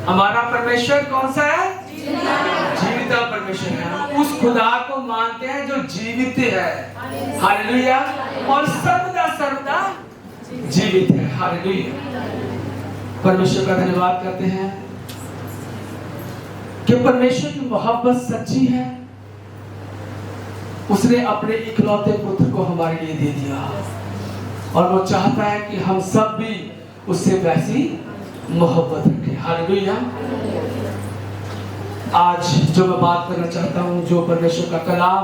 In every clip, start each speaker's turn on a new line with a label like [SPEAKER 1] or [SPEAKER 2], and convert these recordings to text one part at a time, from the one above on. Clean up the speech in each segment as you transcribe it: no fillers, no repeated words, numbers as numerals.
[SPEAKER 1] हमारा परमेश्वर कौन सा है? जीवित परमेश्वर है। उस खुदा को मानते हैं जो जीवित है, हालेलुया, और सर्वदा सर्वदा जीवित है, हालेलुया। परमेश्वर का धन्यवाद करते हैं कि परमेश्वर की मोहब्बत सच्ची है। उसने अपने इकलौते पुत्र को हमारे लिए दे दिया और वो चाहता है कि हम सब भी उससे वैसी मोहब्बत रखें, हालेलुया। आज जो मैं बात करना चाहता हूँ, जो परमेश्वर का कलाम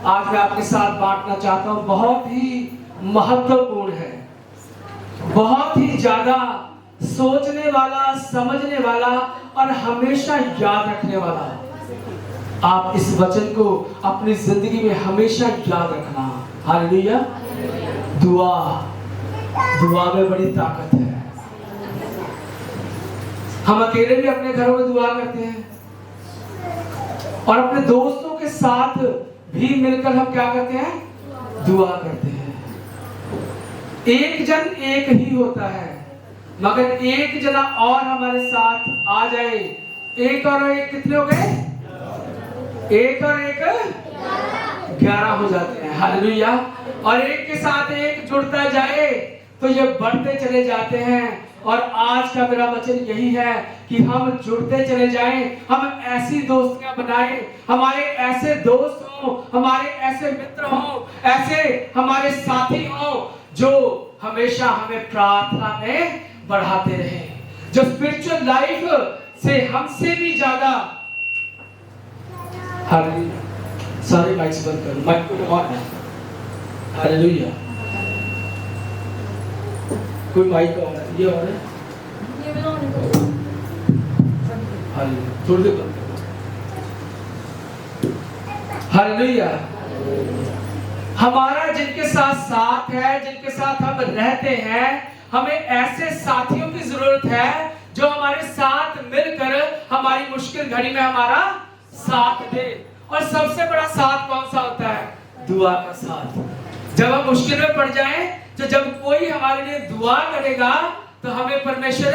[SPEAKER 1] आज मैं आपके साथ बांटना चाहता हूँ, बहुत ही महत्वपूर्ण है, बहुत ही ज्यादा सोचने वाला, समझने वाला और हमेशा याद रखने वाला। आप इस वचन को अपनी जिंदगी में हमेशा याद रखना, हालेलुया। दुआ में बड़ी ताकत है। हम अकेले भी अपने घरों में दुआ करते हैं और अपने दोस्तों के साथ भी मिलकर हम क्या करते हैं? दुआ करते हैं। एक जन एक ही होता है, मगर एक जना और हमारे साथ आ जाए, एक और एक कितने हो गए? एक और एक 11 हो जाते हैं, हालेलुया। और एक के साथ एक जुड़ता जाए तो ये बढ़ते चले जाते हैं। और आज का मेरा वचन यही है कि हम जुड़ते चले जाएं, हम ऐसी दोस्तियां बनाएं, हमारे ऐसे दोस्त हों, हमारे ऐसे मित्र हों, ऐसे हमारे साथी हों जो हमेशा हमें प्रार्थना में बढ़ाते रहें, जो स्पिरिचुअल लाइफ से हमसे भी ज्यादा, हालेलुया। सारे माइक्स बंद करो, माइक को ऑन है, हालेलुया। कोई माइक ऑन है, ये ऑन है, ये भी ऑन है, हालेलुया। थोड़ी देर बंद करो, हालेलुया। हमारा जिनके साथ साथ है, जिनके साथ हम रहते हैं, हमें ऐसे साथियों की जरूरत है जो हमारे साथ मिलकर हमारी मुश्किल घड़ी में हमारा साथ दे। और सबसे बड़ा साथ कौन सा होता है? दुआ का साथ। जब हम मुश्किल में पड़ जाएं, तो जब कोई हमारे लिए दुआ करेगा तो हमें परमेश्वर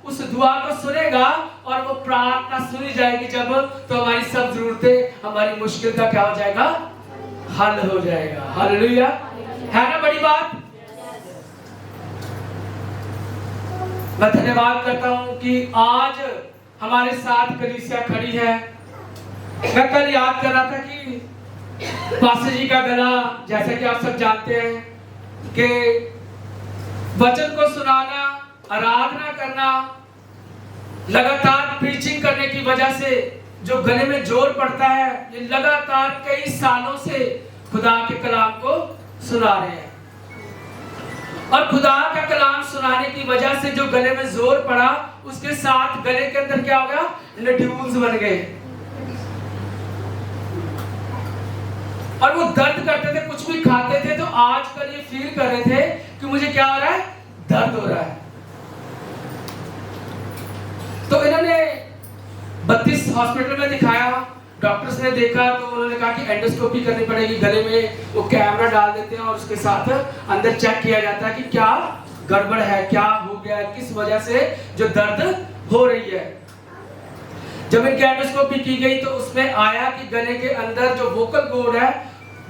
[SPEAKER 1] उस दुआ को सुनेगा और वो प्रार्थना सुनी जाएगी जब, तो हमारी सब जरूरतें, हमारी मुश्किल का क्या हो जाएगा? हल हो जाएगा, हालेलुया। है ना बड़ी बात? मैं धन्यवाद करता हूं कि आज हमारे साथ कलीसिया खड़ी है। मैं कल याद कर रहा था कि पास्टर जी का गला, जैसा कि आप सब जानते हैं कि वचन को सुनाना, आराधना करना, लगातार प्रीचिंग करने की वजह से जो गले में जोर पड़ता है, ये लगातार कई सालों से खुदा के कलाम को सुना रहे हैं। और खुदा का कलाम सुनाने की वजह से जो गले में जोर पड़ा, उसके साथ गले के अंदर क्या हो गया? नड्यूल्स बन गए और वो दर्द करते थे। कुछ भी खाते थे तो आजकल ये फील कर रहे थे कि मुझे क्या हो रहा है? दर्द हो रहा है। तो इन्होंने 32 हॉस्पिटल में दिखाया, डॉक्टर्स ने देखा तो उन्होंने कहा कि एंडोस्कोपी करनी पड़ेगी। गले में वो कैमरा डाल देते हैं और उसके साथ अंदर चेक किया जाता है कि क्या गड़बड़ है, क्या हो गया है, किस वजह से जो दर्द हो रही है। जब इनकी एंडोस्कोपी की गई तो उसमें आया कि गले के अंदर जो वोकल कॉर्ड है,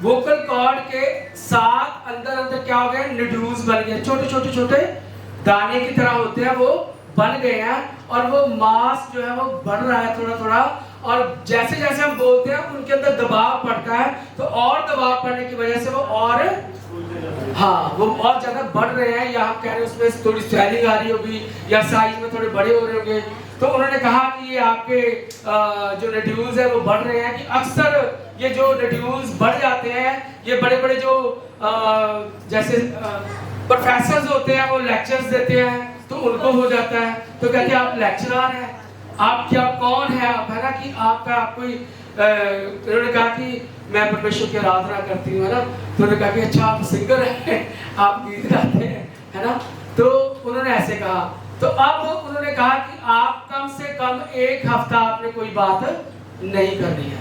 [SPEAKER 1] वोकल कॉर्ड के साथ अंदर अंदर क्या हो गया? नड्यूल्स बन गए, छोटे छोटे छोटे दाने की तरह होते हैं, वो बन गए हैं। और वो मास जो है वो बढ़ रहा है थोड़ा थोड़ा, और जैसे जैसे हम बोलते हैं उनके अंदर दबाव पड़ता है, तो और दबाव पड़ने की वजह से वो और ज्यादा बढ़ रहे हैं, या हम कह रहे हैं उसमें थोड़ी स्वेलिंग आ रही होगी या साइज में थोड़े बड़े हो रहे होंगे। तो उन्होंने कहा कि ये आपके जो नड्यूल्स है वो बढ़ रहे हैं। कि अक्सर ये जो नड्यूल्स बढ़ जाते हैं, ये बड़े बड़े जो जैसे प्रोफेसर्स होते हैं वो लेक्चर्स देते हैं तो उनको हो जाता है। तो कहते हैं आप लेक्चरर हैं, आप क्या, कौन है आप, है ना, कि आपका आप कोई, उन्होंने कहा कि मैं परमेश्वर की आराधना करती हूँ, है ना। तो उन्होंने कहा कि अच्छा आप सिंगर हैं, आप गीत गाते हैं, है ना। तो उन्होंने ऐसे कहा। तो अब उन्होंने कहा कि आप कम से कम 1 हफ्ता आपने कोई बात नहीं करनी है।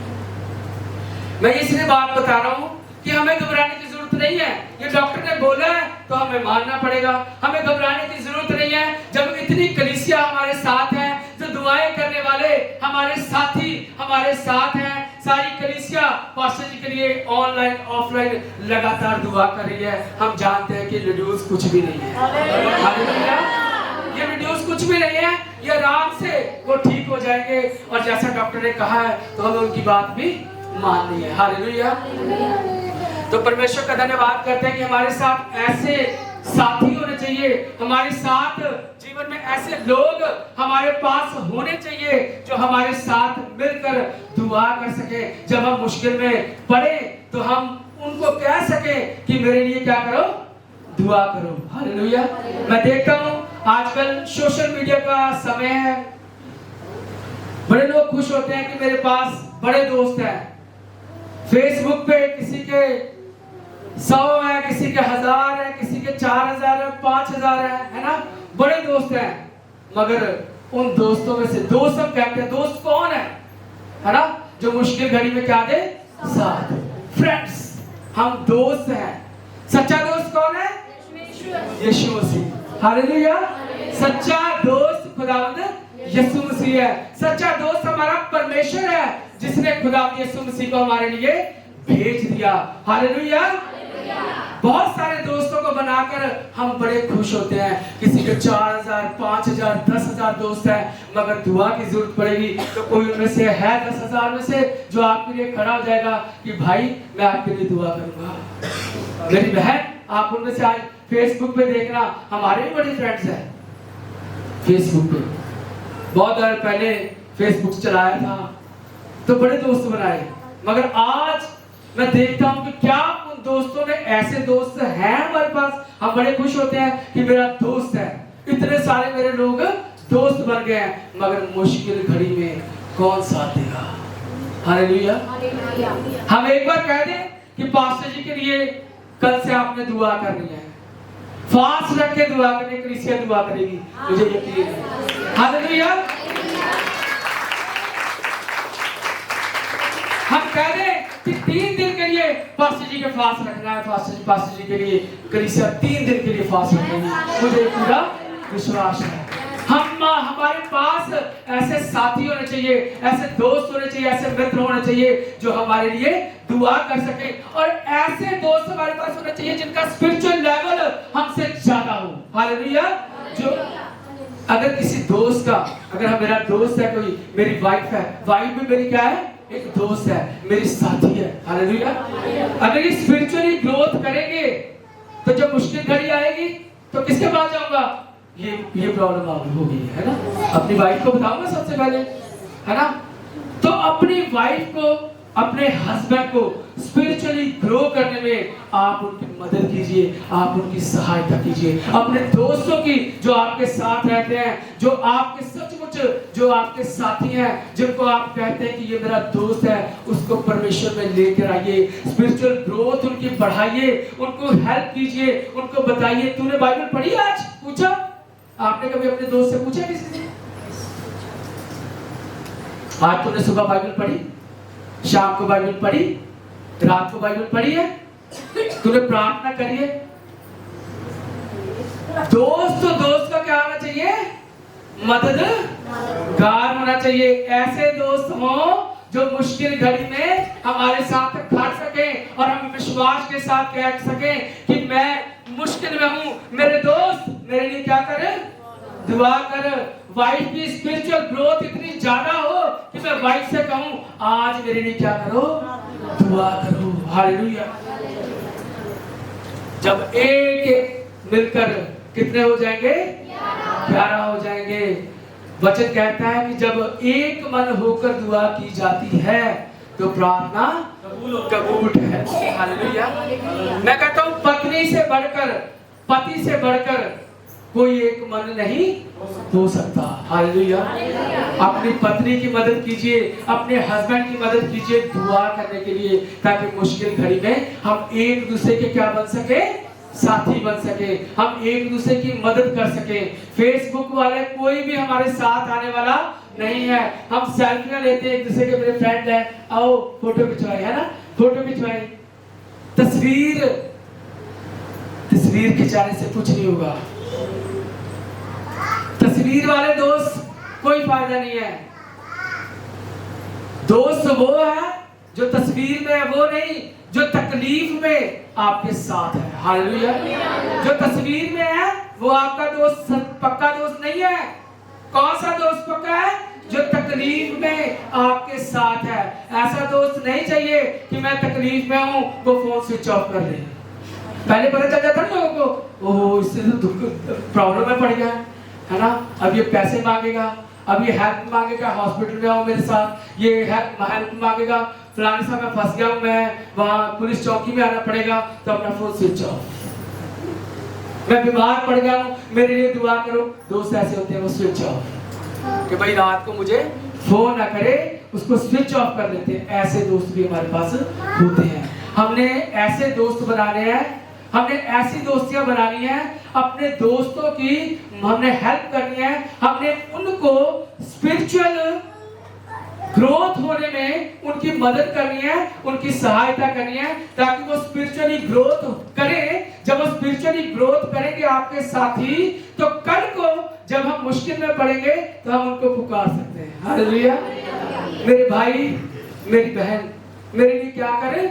[SPEAKER 1] मैं इसलिए बात बता रहा हूँ कि हमें घबराने की जरूरत नहीं है। ये डॉक्टर ने बोला है तो हमें मानना पड़ेगा। हमें घबराने की जरूरत नहीं है। जब इतनी कलीसिया हमारे साथ है जो हमारे साथी हमारे साथ हैं। सारी कलीसिया पास्टर जी के लिए ऑनलाइन ऑफलाइन लगातार दुआ कर रही है। हम जानते हैं कि रिड्यूस कुछ भी नहीं है, हालेलुया। ये रिड्यूस कुछ भी नहीं है, ये आराम से वो ठीक हो जाएंगे। और जैसा डॉक्टर ने कहा है तो हमें उनकी बात भी माननी है, हालेलुया। तो परमेश्वर का धन्यवाद करते हैं कि हमारे साथ ऐसे साथी होने चाहिए, हमारे साथ जीवन में ऐसे लोग हमारे पास होने चाहिए जो हमारे साथ मिलकर दुआ कर सके। जब हम मुश्किल में पड़े तो हम उनको कह सके कि मेरे लिए क्या करो, दुआ करो, हालेलुया। मैं देखता हूँ आजकल सोशल मीडिया का समय है, बड़े लोग खुश होते हैं कि मेरे पास बड़े दोस्त हैं। फेसबुक पे किसी के 100 है, किसी के 1000 है, किसी के 4000 है, 5000 है ना, बड़े दोस्त हैं। मगर उन दोस्तों में से दोस्त हम कहते हैं, दोस्त कौन है ना, जो मुश्किल घड़ी में क्या दे, साथ। फ्रेंड्स, हम दोस्त हैं। सच्चा दोस्त कौन है? यीशु मसीह, हालेलुया। सच्चा दोस्त खुदावंद यीशु मसीह है। सच्चा दोस्त हमारा परमेश्वर है जिसने खुदावंद यीशु मसीह को हमारे लिए भेज दिया, हालेलुया। बहुत सारे दोस्तों को बनाकर हम बड़े खुश होते हैं। किसी के 4000, 5000, 10000 दोस्त हैं, मगर दुआ की जरूरत पड़ेगी तो कोई उनमें से है 10,000 में से जो आपके लिए खड़ा हो जाएगा कि भाई मैं आपके लिए दुआ करूंगा। मेरी बहन, आप उनमें से आज फेसबुक पे देखना, हमारे भी बड़े फ्रेंड्स हैं फेसबुक पे। बहुत देर पहले फेसबुक चलाया था तो बड़े दोस्त बनाए, मगर आज मैं देखता हूं कि क्या उन दोस्तों में ऐसे दोस्त हैं हमारे पास। हम बड़े खुश होते हैं कि मेरा दोस्त है, इतने सारे मेरे लोग दोस्त बन गए हैं, मगर मुश्किल घड़ी में कौन साथ देगा, हालेलुया। हम एक बार कह दें कि पास्टर जी के लिए कल से आपने दुआ करनी है, फास्ट रख के दुआ करनी, कलीसिया दुआ करेगी, मुझे यकीन है, हालेलुया। हम कह दें कि 3 दिन के लिए पास्टर जी के फास्ट रखना है, पास्टर जी के लिए कलीसिया 3 दिन के लिए फास्ट रखेगी, मुझे पूरा विश्वास है। हमारे पास ऐसे साथी होने चाहिए, ऐसे दोस्त होने चाहिए, ऐसे मित्र होने चाहिए जो हमारे लिए दुआ कर सके। और ऐसे दोस्त हमारे पास होने चाहिए जिनका स्पिरिचुअल लेवल हमसे ज्यादा हो, हालेलुया। जो अगर किसी दोस्त का, अगर हम, मेरा दोस्त है कोई, मेरी वाइफ है, वाइफ भी मेरी क्या है, एक दोस्त है, मेरी साथी है, हालेलुया। अगर ये स्पिरिचुअली ग्रोथ करेंगे तो जब मुश्किल घड़ी आएगी तो किसके पास जाऊंगा, ये प्रॉब्लम होगी, है ना। अपनी वाइफ को बताऊंगा सबसे पहले, है ना। तो अपनी वाइफ को, अपने हस्बैंड को स्पिरिचुअली ग्रो करने में आप उनकी मदद कीजिए, आप उनकी सहायता कीजिए। अपने दोस्तों की जो आपके साथ रहते हैं, जो आपके सचमुच जो आपके साथी हैं, जिनको आप कहते हैं कि ये मेरा दोस्त है, उसको परमेश्वर में लेकर आइए, स्पिरिचुअल ग्रोथ उनकी बढ़ाइए, उनको हेल्प कीजिए, उनको बताइए। तूने बाइबल पढ़ी आज? पूछा आपने कभी अपने दोस्त से पूछा किसी ने? आज तूने सुबह बाइबल पढ़ी, शाम को बाइबल पढ़ी, रात को बाइबल पढ़ी है? तूने प्रार्थना करी है? दोस्त तो दोस्त का क्या होना चाहिए, मददगार होना चाहिए। ऐसे दोस्त हो जो मुश्किल घड़ी में हमारे साथ खड़ सके और हम विश्वास के साथ कह सके कि मैं मुश्किल में हूं, मेरे दोस्त मेरे लिए क्या करे, दुआ कर। वाइफ की स्पिरिचुअल ग्रोथ इतनी ज्यादा हो कि मैं वाइफ से कहूं आज मेरे लिए क्या करो, दुआ करो, हालेलुया। जब एक मिलकर कितने हो जाएंगे, 11 हो जाएंगे। वचन कहता है कि जब एक मन होकर दुआ की जाती है तो प्रार्थना कबूल है, हालेलुया। मैं कहता हूं पत्नी से बढ़कर, पति से बढ़कर कोई एक मन नहीं हो सकता, हालेलुया। अपनी पत्नी की मदद कीजिए, अपने हस्बैंड की मदद कीजिए दुआ करने के लिए, ताकि मुश्किल घड़ी में हम एक दूसरे के क्या बन सके, साथी बन सके, हम एक दूसरे की मदद कर सके। फेसबुक वाले कोई भी हमारे साथ आने वाला नहीं है। हम सेल्फियां लेते हैं एक दूसरे के, मेरे फ्रेंड है, आओ फोटो खिंचवाए, है ना, फोटो खिंचवाए। तस्वीर खिंचाने से कुछ नहीं होगा। तस्वीर वाले दोस्त कोई फायदा नहीं है। दोस्त वो है जो तस्वीर में है, वो नहीं जो तकलीफ में आपके साथ है। हालेलुया। जो तस्वीर में है वो आपका दोस्त पक्का दोस्त नहीं है। कौन सा दोस्त पक्का है? जो तकलीफ में आपके साथ है। ऐसा दोस्त नहीं चाहिए कि मैं तकलीफ में हूं वो फोन स्विच ऑफ कर ले। पहले पता चल जाता ना लोगों को, ओह इससे तो प्रॉब्लम में पड़ गया है ना, अब ये पैसे मांगेगा, अब ये हेल्प मांगेगा, हॉस्पिटल में आओ मेरे साथ, ये हेल्प मांगेगा, फलाने साहब मैं फंस गया हूं, मैं वहां पुलिस चौकी में आना पड़ेगा, तो अपना फोन स्विच ऑफ। मैं बीमार पड़ गया हूं, मेरे लिए दुआ करो। दोस्त ऐसे होते हैं, वो स्विच ऑफ कि भाई रात को मुझे फोन ना करे, उसको स्विच ऑफ कर देते हैं। ऐसे दोस्त भी हमारे पास होते हैं। हमने ऐसे दोस्त बनाने हैं, हमने ऐसी दोस्तियां बनानी है, अपने दोस्तों की हमने हेल्प करनी है, हमने उनको स्पिरिचुअल ग्रोथ होने में उनकी मदद करनी है, उनकी सहायता करनी है, ताकि वो स्पिरिचुअली ग्रोथ करें। जब वो स्पिरिचुअली ग्रोथ करेंगे आपके साथी, तो कल को जब हम मुश्किल में पड़ेंगे तो हम उनको पुकार सकते हैं। हालेलुया। मेरे भाई मेरी बहन मेरे लिए क्या करे?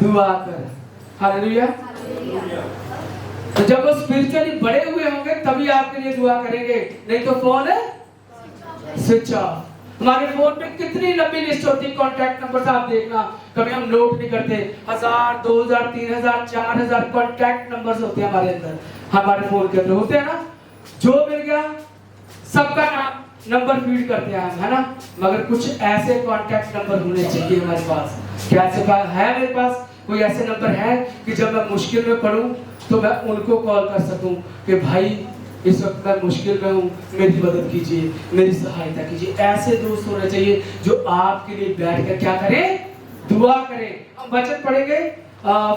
[SPEAKER 1] दुआ कर। हालेलुया। तो जब वो स्पिरिचुअली बड़े हुए होंगे तभी आपके लिए दुआ करेंगे, नहीं तो फोन है स्विच ऑफ। हमारे फोन में कितनी लंबी लिस्ट होती है कॉन्टैक्ट नंबर, आप देखना, कभी हम नोट नहीं करते। 1000 2000 3000 4000 कॉन्टैक्ट नंबर्स होते हैं हमारे अंदर, हमारे फोन के अंदर होते हैं ना। जो मिल गया सबका नाम नंबर फीड करते हैं हम, है ना। मगर कुछ ऐसे कॉन्टैक्ट नंबर होने चाहिए हमारे पास। क्या ऐसे है मेरे पास कोई ऐसे नंबर है कि जब मैं मुश्किल में पड़ूं तो मैं उनको कॉल कर सकूं कि भाई इस वक्त मैं मुश्किल में हूं, मेरी मदद कीजिए, मेरी सहायता कीजिए। ऐसे दोस्त होने चाहिए जो आपके लिए बैठकर क्या करें? दुआ करें। हम वचन पढ़ेंगे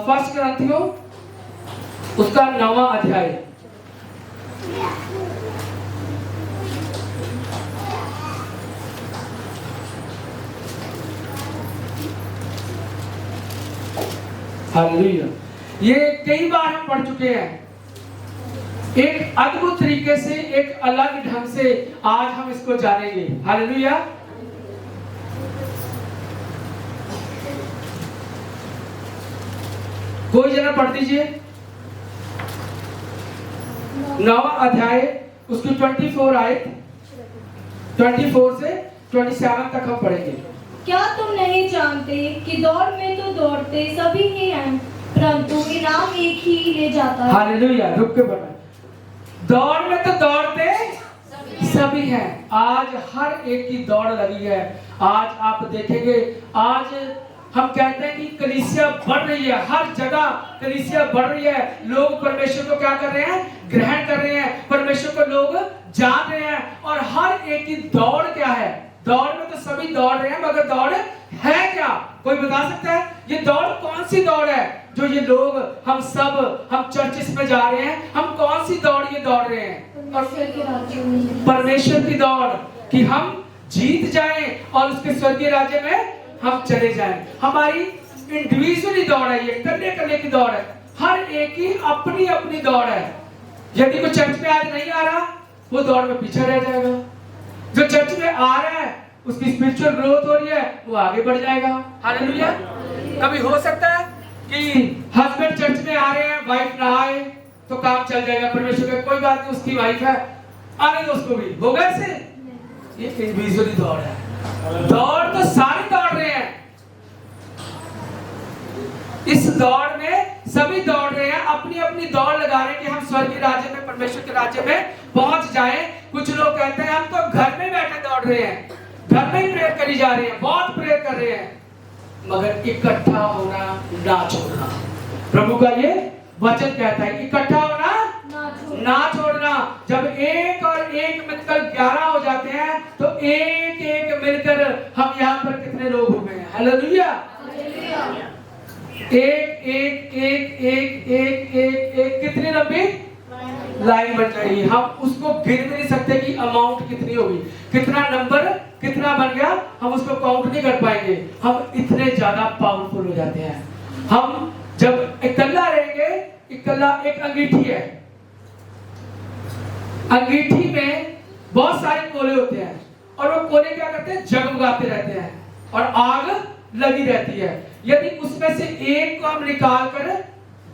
[SPEAKER 1] 1 कुरिन्थियों उसका 9वां अध्याय। हालेलुया। ये कई बार हम पढ़ चुके हैं, एक अद्भुत तरीके से, एक अलग ढंग से आज हम इसको जानेंगे। हालेलुया। कोई जरा पढ़ दीजिए 9वां अध्याय उसकी 24 आयत, 24 से 27 तक हम पढ़ेंगे।
[SPEAKER 2] क्या तुम नहीं जानते कि दौड़ में तो दौड़ते सभी ही हैं, परंतु इनाम एक ही ले जाता है।
[SPEAKER 1] हालेलुया। रुक के पढ़ना। दौड़ में तो दौड़ते सभी हैं। आज हर एक की दौड़ लगी है। आज आप देखेंगे, आज हम कहते हैं कि कलीसिया बढ़ रही है, हर जगह कलीसिया बढ़ रही है। लोग परमेश्वर को क्या कर रहे हैं? ग्रहण कर रहे हैं। परमेश्वर को लोग जान रहे हैं। और हर एक की दौड़ क्या है? दौड़ में तो सभी दौड़ रहे हैं, मगर दौड़ है क्या? कोई बता सकता है? ये दौड़ कौन सी दौड़ है जो ये लोग हम चर्चिस में जा रहे हैं? हम कौन सी दौड़ ये दौड़ रहे हैं? परमेश्वर की दौड़, कि हम जीत जाएं और उसके स्वर्गीय राज्य में हम चले जाएं। हमारी इंडिविजुअली दौड़ है, ये करने की दौड़ है। हर एक की अपनी अपनी दौड़ है। यदि कोई चर्च में आज नहीं आ रहा, वो दौड़ में पीछे रह जाएगा। जो चर्च में आ रहा है, उसकी स्पिरिचुअल ग्रोथ हो रही है, वो आगे बढ़ जाएगा। हालेलुया। कभी हो सकता है कि हस्बैंड चर्च में आ रहे हैं, वाइफ ना आए तो काम चल जाएगा। परमेश्वर का कोई बात नहीं, उसकी वाइफ है, आने दो उसको भी, होगा ऐसे। ये इंडिविजुअली दौड़ है। दौड़ तो सारे दौड़ रहे हैं। इस दौड़ में सभी दौड़ रहे हैं, अपनी अपनी दौड़ लगा रहे हैं कि हम स्वर्गीय राज्य में, परमेश्वर के राज्य में पहुंच जाएं। कुछ लोग कहते हैं हम तो घर में बैठे दौड़ रहे हैं, घर में ही प्रेयर करी जा रही है, बहुत प्रेयर कर रहे हैं, मगर इकट्ठा होना ना छोड़ना। प्रभु का ये वचन कहता है, इकट्ठा होना ना छोड़ना। जब एक और एक मिलकर 11 हो जाते हैं, तो एक एक मिलकर हम यहाँ पर कितने लोग हो गए हैं। हालेलुया। एक एक एक एक एक एक एक कितनी लंबी लाइन बन जाएगी। हम उसको गिन भी नहीं सकते कि अमाउंट कितनी होगी, कितना नंबर कितना बन गया, हम उसको काउंट नहीं कर पाएंगे। हम इतने ज्यादा पावरफुल हो जाते हैं। हम जब इकल्ला रहेंगे, इकल्ला एक अंगीठी है, अंगीठी में बहुत सारे कोले होते हैं, और वो कोले क्या करते हैं? जगमगाते रहते हैं। और आग लगी रहती है। यदि उसमें से एक को हम निकाल कर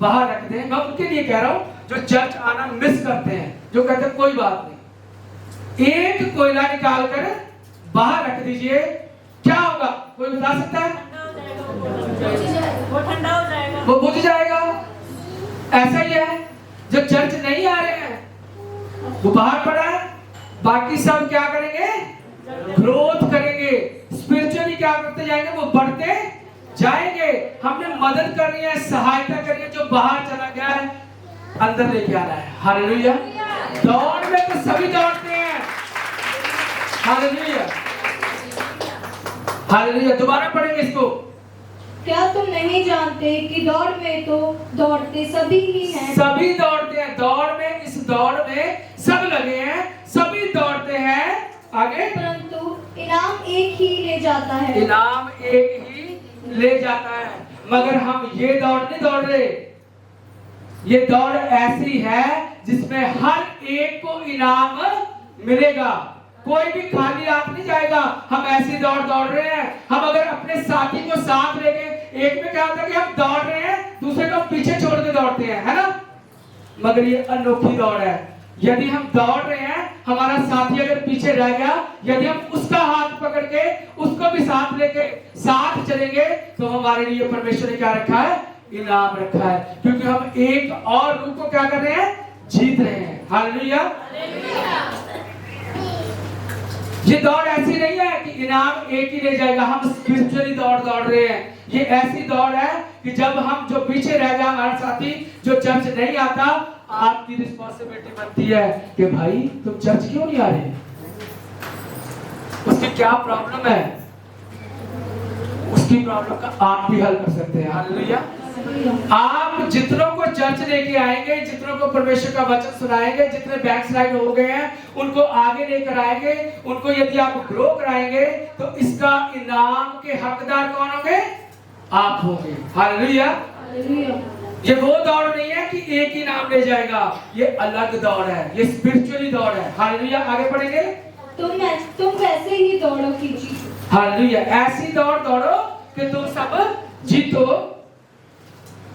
[SPEAKER 1] बाहर रख दें, मैं उनके लिए कह रहा हूं जो चर्च आना मिस करते हैं, जो कहते हैं कोई बात नहीं, एक कोयला निकाल कर बाहर रख दीजिए, क्या होगा? कोई बता सकता है?
[SPEAKER 3] वो ठंडा हो जाएगा,
[SPEAKER 1] वो बुझ जाएगा। ऐसा ही है, जो चर्च नहीं आ रहे हैं वो बाहर पड़ा है, बाकी सब क्या करेंगे? ग्रोथ करेंगे, स्पिरिचुअली क्या करते जाएंगे? वो बढ़ते जाएंगे। हमने मदद करनी है, सहायता करनी है, जो बाहर चला गया है अंदर लेके आना है। हालेलुया। दौड़ में तो सभी दौड़ते हैं। Hallelujah, hallelujah. दोबारा पढ़ेंगे इसको।
[SPEAKER 2] क्या तुम नहीं जानते कि दौड़ में तो दौड़ते सभी ही हैं?
[SPEAKER 1] सभी दौड़ते हैं। दौड़ में, इस दौड़ में सब लगे हैं, सभी दौड़ते हैं। आगे,
[SPEAKER 2] परंतु इनाम एक ही ले जाता है।
[SPEAKER 1] इनाम एक ही ले जाता है। मगर हम ये दौड़ नहीं दौड़ रहे, ये दौड़ ऐसी है जिसमें हर एक को इनाम मिलेगा। कोई भी खाली हाथ नहीं जाएगा। हम ऐसी दौड़ दौड़ रहे हैं। हम अगर अपने साथी को साथ लेके, एक में क्या होता है कि हम दौड़ रहे हैं, दूसरे को पीछे छोड़ के दौड़ते हैं, है ना? मगर ये अनोखी दौड़ है। यदि हम दौड़ रहे हैं, हमारा साथी अगर पीछे रह गया, यदि हम उसका हाथ पकड़ के उसको भी साथ लेके साथ चलेंगे, तो हमारे लिए परमेश्वर ने क्या रखा है? इनाम रखा है। क्योंकि हम एक और रूप को क्या कर रहे हैं? जीत रहे हैं। हालेलुया। ये दौड़ ऐसी नहीं है कि इनाम एक ही ले जाएगा। हम स्पिरिचुअली दौड़ दौड़ रहे हैं। ये ऐसी दौड़ है कि जब हम, जो पीछे रह गया हमारा साथी, जो चर्च नहीं आता, आपकी रिस्पॉन्सिबिलिटी बनती है कि भाई तुम चर्च क्यों नहीं आ रहे? उसकी क्या प्रॉब्लम है? उसकी प्रॉब्लम का आप भी हल कर सकते हैं। हालेलुया। आप जितनों को चर्च लेके आएंगे, जितनों को परमेश्वर का वचन सुनाएंगे, जितने बैकस्लाइड हो गए हैं उनको आगे लेकर आएंगे, उनको यदि आप ग्रो कराएंगे, तो इसका इनाम के हकदार कौन होंगे? आप होंगे। हालेलुया। ये वो दौड़ नहीं है कि एक ही नाम ले जाएगा, ये अलग दौड़ है, ये स्पिरिचुअली दौड़ है। हालेलुया। आगे बढ़ेंगे।
[SPEAKER 2] तुम वैसे ही दौड़ो कि जीतो।
[SPEAKER 1] हालेलुया। ऐसी दौड़ दौड़ो कि तुम सब जीतो।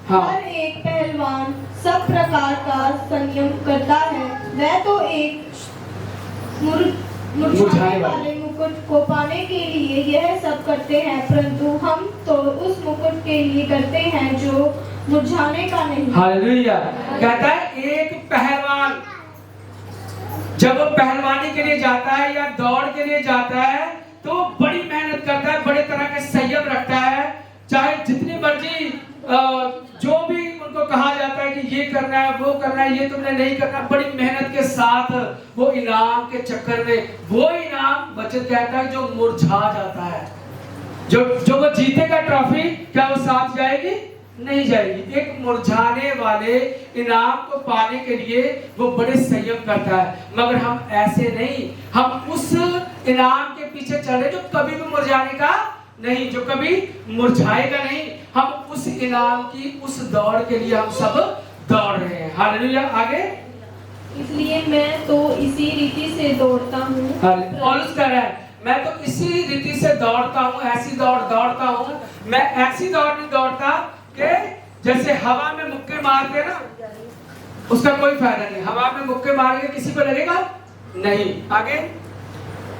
[SPEAKER 1] हाँ।
[SPEAKER 2] हर एक पहलवान सब प्रकार का संयम करता है। वह तो एक मुरझाने वाले मुकुट को पाने के लिए यह सब करते हैं, परंतु हम तो उस मुकुट के लिए करते हैं जो मुरझाने का नहीं।
[SPEAKER 1] हालेलुया। कहता है एक पहलवान जब वो पहलवानी के लिए जाता है या दौड़ के लिए जाता है, तो बड़ी मेहनत करता है, बड़े तरह के संयम रखता है। चाहे जितनी मर्जी जो भी उनको कहा जाता है कि ये करना है, वो करना है, ये तुमने नहीं करना, बड़ी मेहनत के साथ वो इनाम के चक्कर में, वो इनाम वचन कहता है जो मुरझा जाता है। जो वो जीतेगा ट्रॉफी, क्या वो साथ जाएगी? नहीं जाएगी। एक मुरझाने वाले इनाम को पाने के लिए वो बड़े संयम करता है। मगर हम ऐसे नहीं, हम उस इनाम के पीछे चल रहे जो कभी भी मुरझाने का नहीं, जो कभी मुरझाएगा नहीं। हम उस इनाम की, उस दौड़ के लिए हम सब दौड़ रहे हैं। हालेलुया। आगे,
[SPEAKER 2] इसलिए मैं तो इसी रीति से दौड़ता हूँ।
[SPEAKER 1] पौलुस कह रहा है, मैं तो इसी रीति से दौड़ता हूँ, ऐसी दौड़ दौड़ता हूँ। मैं ऐसी दौड़ नहीं दौड़ता कि जैसे हवा में मुक्के मारते ना, उसका कोई फायदा नहीं। हवा में मुक्के मारेंगे, किसी को लगेगा नहीं। आगे,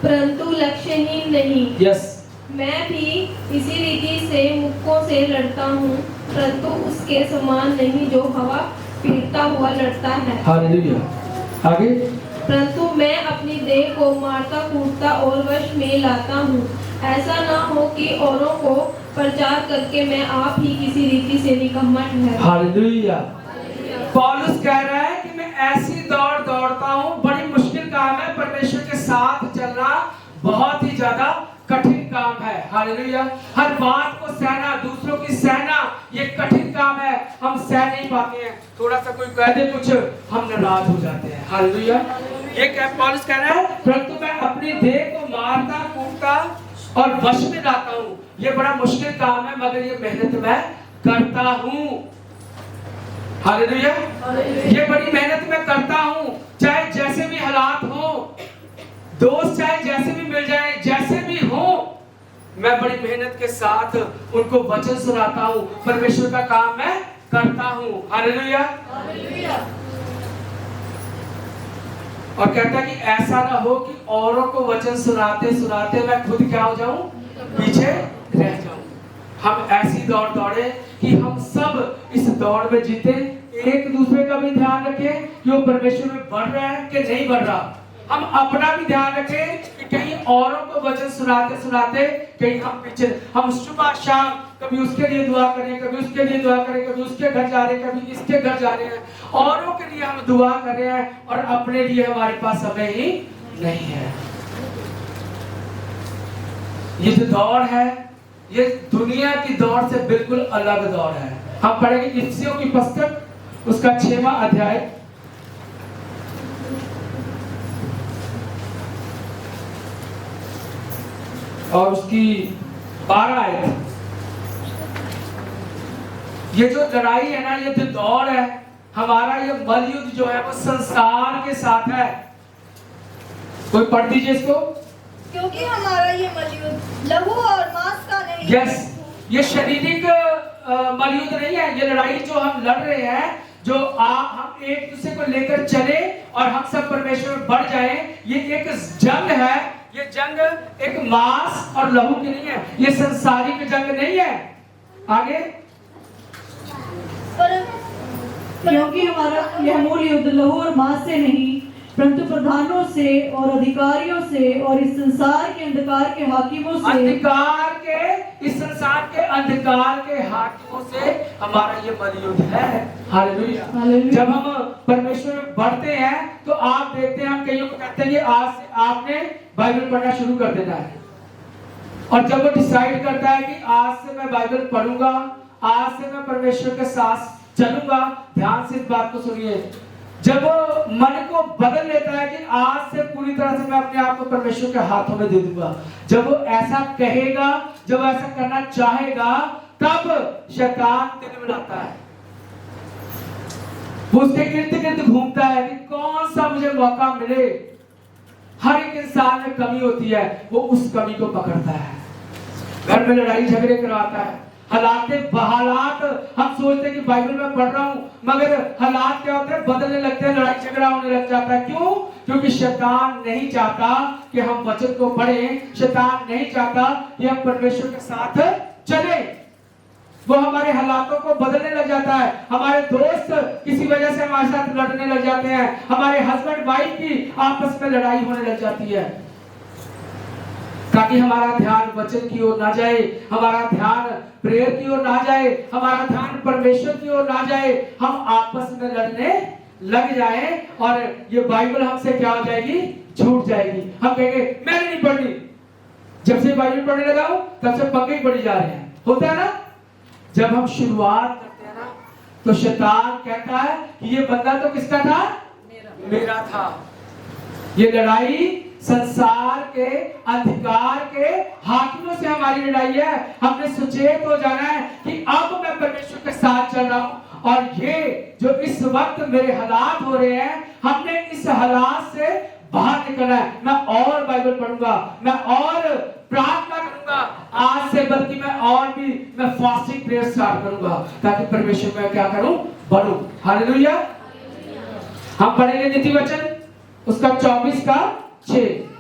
[SPEAKER 2] परंतु लक्ष्यहीन नहीं।
[SPEAKER 1] यस।
[SPEAKER 2] मैं भी इसी रीति से मुक्कों से लड़ता हूँ, परंतु उसके समान नहीं जो हवा पीटता हुआ लड़ता है।
[SPEAKER 1] हालेलुया। आगे,
[SPEAKER 2] परंतु मैं अपनी देह को मारता कूटता और वश में लाता हूँ, ऐसा ना हो कि औरों को प्रचार करके मैं आप ही किसी रीति से निकम्मा ठहराऊं।
[SPEAKER 1] हालेलुया। पौलुस कह रहा है कि मैं ऐसी दौड़ दौड़ता हूँ, बड़ी मुश्किल काम है। परमेश्वर के साथ चलना बहुत ही ज्यादा कठिन काम है। हालेलुया। हर बात को सहना, दूसरों की सहना, ये कठिन काम है। हम सह नहीं पाते हैं। थोड़ा सा कोई कह दे कुछ, हम नाराज हो जाते हैं। हालेलुया। ये क्या पौलुस कह रहा है? परंतु मैं अपनी देह को मारता कूटता और वश में लाता हूँ। ये बड़ा मुश्किल काम है, मगर ये मेहनत मैं करता हूँ। हालेलुया। ये बड़ी मेहनत मैं करता हूँ, चाहे जैसे भी हालात हो, दोस्त चाहे जैसे भी मिल जाए, जैसे भी हो, मैं बड़ी मेहनत के साथ उनको वचन सुनाता हूँ, परमेश्वर का काम मैं करता हूँ। हालेलुया। और कहता है कि ऐसा ना हो कि औरों को वचन सुनाते सुनाते मैं खुद क्या हो जाऊं, पीछे रह जाऊं। हम ऐसी दौड़ दौड़े कि हम सब इस दौड़ में जीते। एक दूसरे का भी ध्यान रखें कि वो परमेश्वर में बढ़ रहा है कि नहीं बढ़ रहा। हम अपना भी ध्यान रखें कि कहीं औरों को वचन सुनाते सुनाते कहीं हम पीछे, हम सुबह शाम कभी उसके लिए दुआ करें, कभी उसके लिए दुआ करें, कभी उसके घर जा रहे हैं, कभी इसके घर जा रहे हैं, औरों के लिए हम दुआ कर रहे हैं और अपने लिए हमारे पास समय ही नहीं है। ये जो दौड़ है ये दुनिया की दौड़ से बिल्कुल अलग दौड़ है। हम पढ़ेंगे इफिसियों की पुस्तक उसका 6वां अध्याय और उसकी 12 आयत। ये जो लड़ाई है ना, ये जो दौड़ है, हमारा ये बल युद्ध जो है वो संसार के साथ है। कोई पढ़ दीजिए इसको।
[SPEAKER 4] क्योंकि हमारा ये मलयुद्ध लहू और मांस का नहीं।
[SPEAKER 1] यस, ये शारीरिक मलयुद्ध नहीं है। ये लड़ाई जो हम लड़ रहे हैं, जो हम एक दूसरे को लेकर चले और हम सब परमेश्वर में बढ़ जाएं, ये एक जंग है। ये जंग एक मांस और लहू की नहीं है, ये संसारिक जंग नहीं है। आगे,
[SPEAKER 3] क्योंकि हमारा यह मूल युद्ध लहू और मांस से नहीं परंतु प्रधानों से और अधिकारियों से और इस संसार के अंधकार के हाकिमों से,
[SPEAKER 1] इस संसार के अंधकार के हाकिमों से हमारा ये मलयुद्ध है। हालेलुया। जब हम परमेश्वर में बढ़ते हैं तो आप देखते हैं, हम कईयों को कहते हैं कि आज से आपने बाइबल पढ़ना शुरू कर देना है। और जब वो डिसाइड करता है कि आज से मैं बाइबल पढ़ूंगा, आज से मैं परमेश्वर के साथ चलूंगा, ध्यान से इस बात को सुनिए, जब वो मन को बदल लेता है कि आज से पूरी तरह से मैं अपने आप को परमेश्वर के हाथों में दे दूंगा, जब वो ऐसा कहेगा, जब ऐसा करना चाहेगा, तब शैतान दिल बनाता है। वो उसके इर्द गिर्द घूमता है कि कौन सा मुझे मौका मिले। हर एक इंसान में कमी होती है, वो उस कमी को पकड़ता है, घर में लड़ाई झगड़े करवाता है। हालात हम सोचते हैं कि बाइबल में पढ़ रहा हूं, मगर हालात क्या होते हैं, बदलने लगते हैं, लड़ाई झगड़ा होने लग जाता है। क्यों? क्योंकि शैतान नहीं चाहता कि हम वचन को पढ़ें, शैतान नहीं चाहता कि हम परमेश्वर के साथ चले। वो हमारे हालातों को बदलने लग जाता है। हमारे दोस्त किसी वजह से हमारे साथ लड़ने लग जाते हैं, हमारे हस्बैंड वाइफ की आपस में लड़ाई होने लग जाती है, ताकि हमारा ध्यान वचन की ओर ना जाए, हमारा ध्यान प्रेयर की ओर ना जाए, हमारा ध्यान परमेश्वर की ओर ना जाए, हम आपस में लड़ने लग जाएं और ये बाइबल हमसे क्या हो जाएगी, छूट जाएगी। हम कहेंगे मैंने नहीं पढ़नी, जब से बाइबल पढ़ने लगा हूं तब से पक्के ही पढ़ी जा रहे हैं। होता है ना, जब हम शुरुआत करते हैं ना तो शैतान कहता है कि ये बंदा तो किसका था, मेरा था। ये लड़ाई संसार के अंधकार के हाकिमों से हमारी लड़ाई है। हमने सचेत हो जाना है कि अब मैं परमेश्वर के साथ चल रहा हूं और ये जो इस वक्त मेरे हालात हो रहे हैं, हमने इस हालात से बाहर निकलना है। मैं और बाइबल पढ़ूंगा, मैं और प्रार्थना करूंगा आज से, बल्कि मैं फास्टिंग प्रेयर स्टार्ट करूंगा ताकि परमेश्वर में क्या करूं, बढ़ूं। हालेलुया। हम पढ़ेंगे नीति वचन उसका 24 का 6।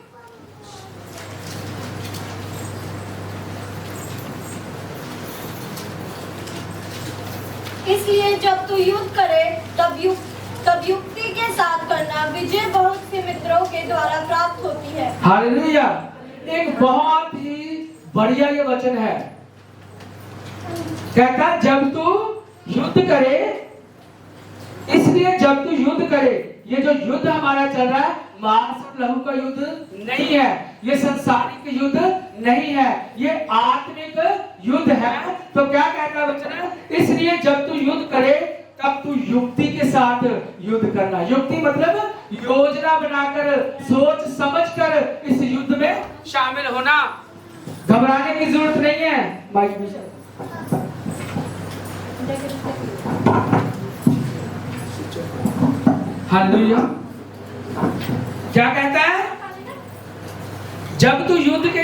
[SPEAKER 4] इसलिए जब तू युद्ध करे तब युक्ति के साथ करना, विजय बहुत से मित्रों के द्वारा प्राप्त होती है।
[SPEAKER 1] हालेलुया। एक बहुत ही बढ़िया ये वचन है। कहता जब तू युद्ध करे, इसलिए जब तू युद्ध करे, ये जो युद्ध हमारा चल रहा है मांस और लहू का युद्ध नहीं है, ये संसारिक युद्ध नहीं है, ये आत्मिक युद्ध है। तो क्या कहता वचन, इसलिए जब तू युद्ध करे तब तू युक्ति के साथ युद्ध करना। युक्ति मतलब योजना बनाकर, सोच समझकर इस युद्ध में शामिल होना। घबराने की जरूरत नहीं है। माइक में हालेलुया। क्या कहता है, जब तू युद्ध के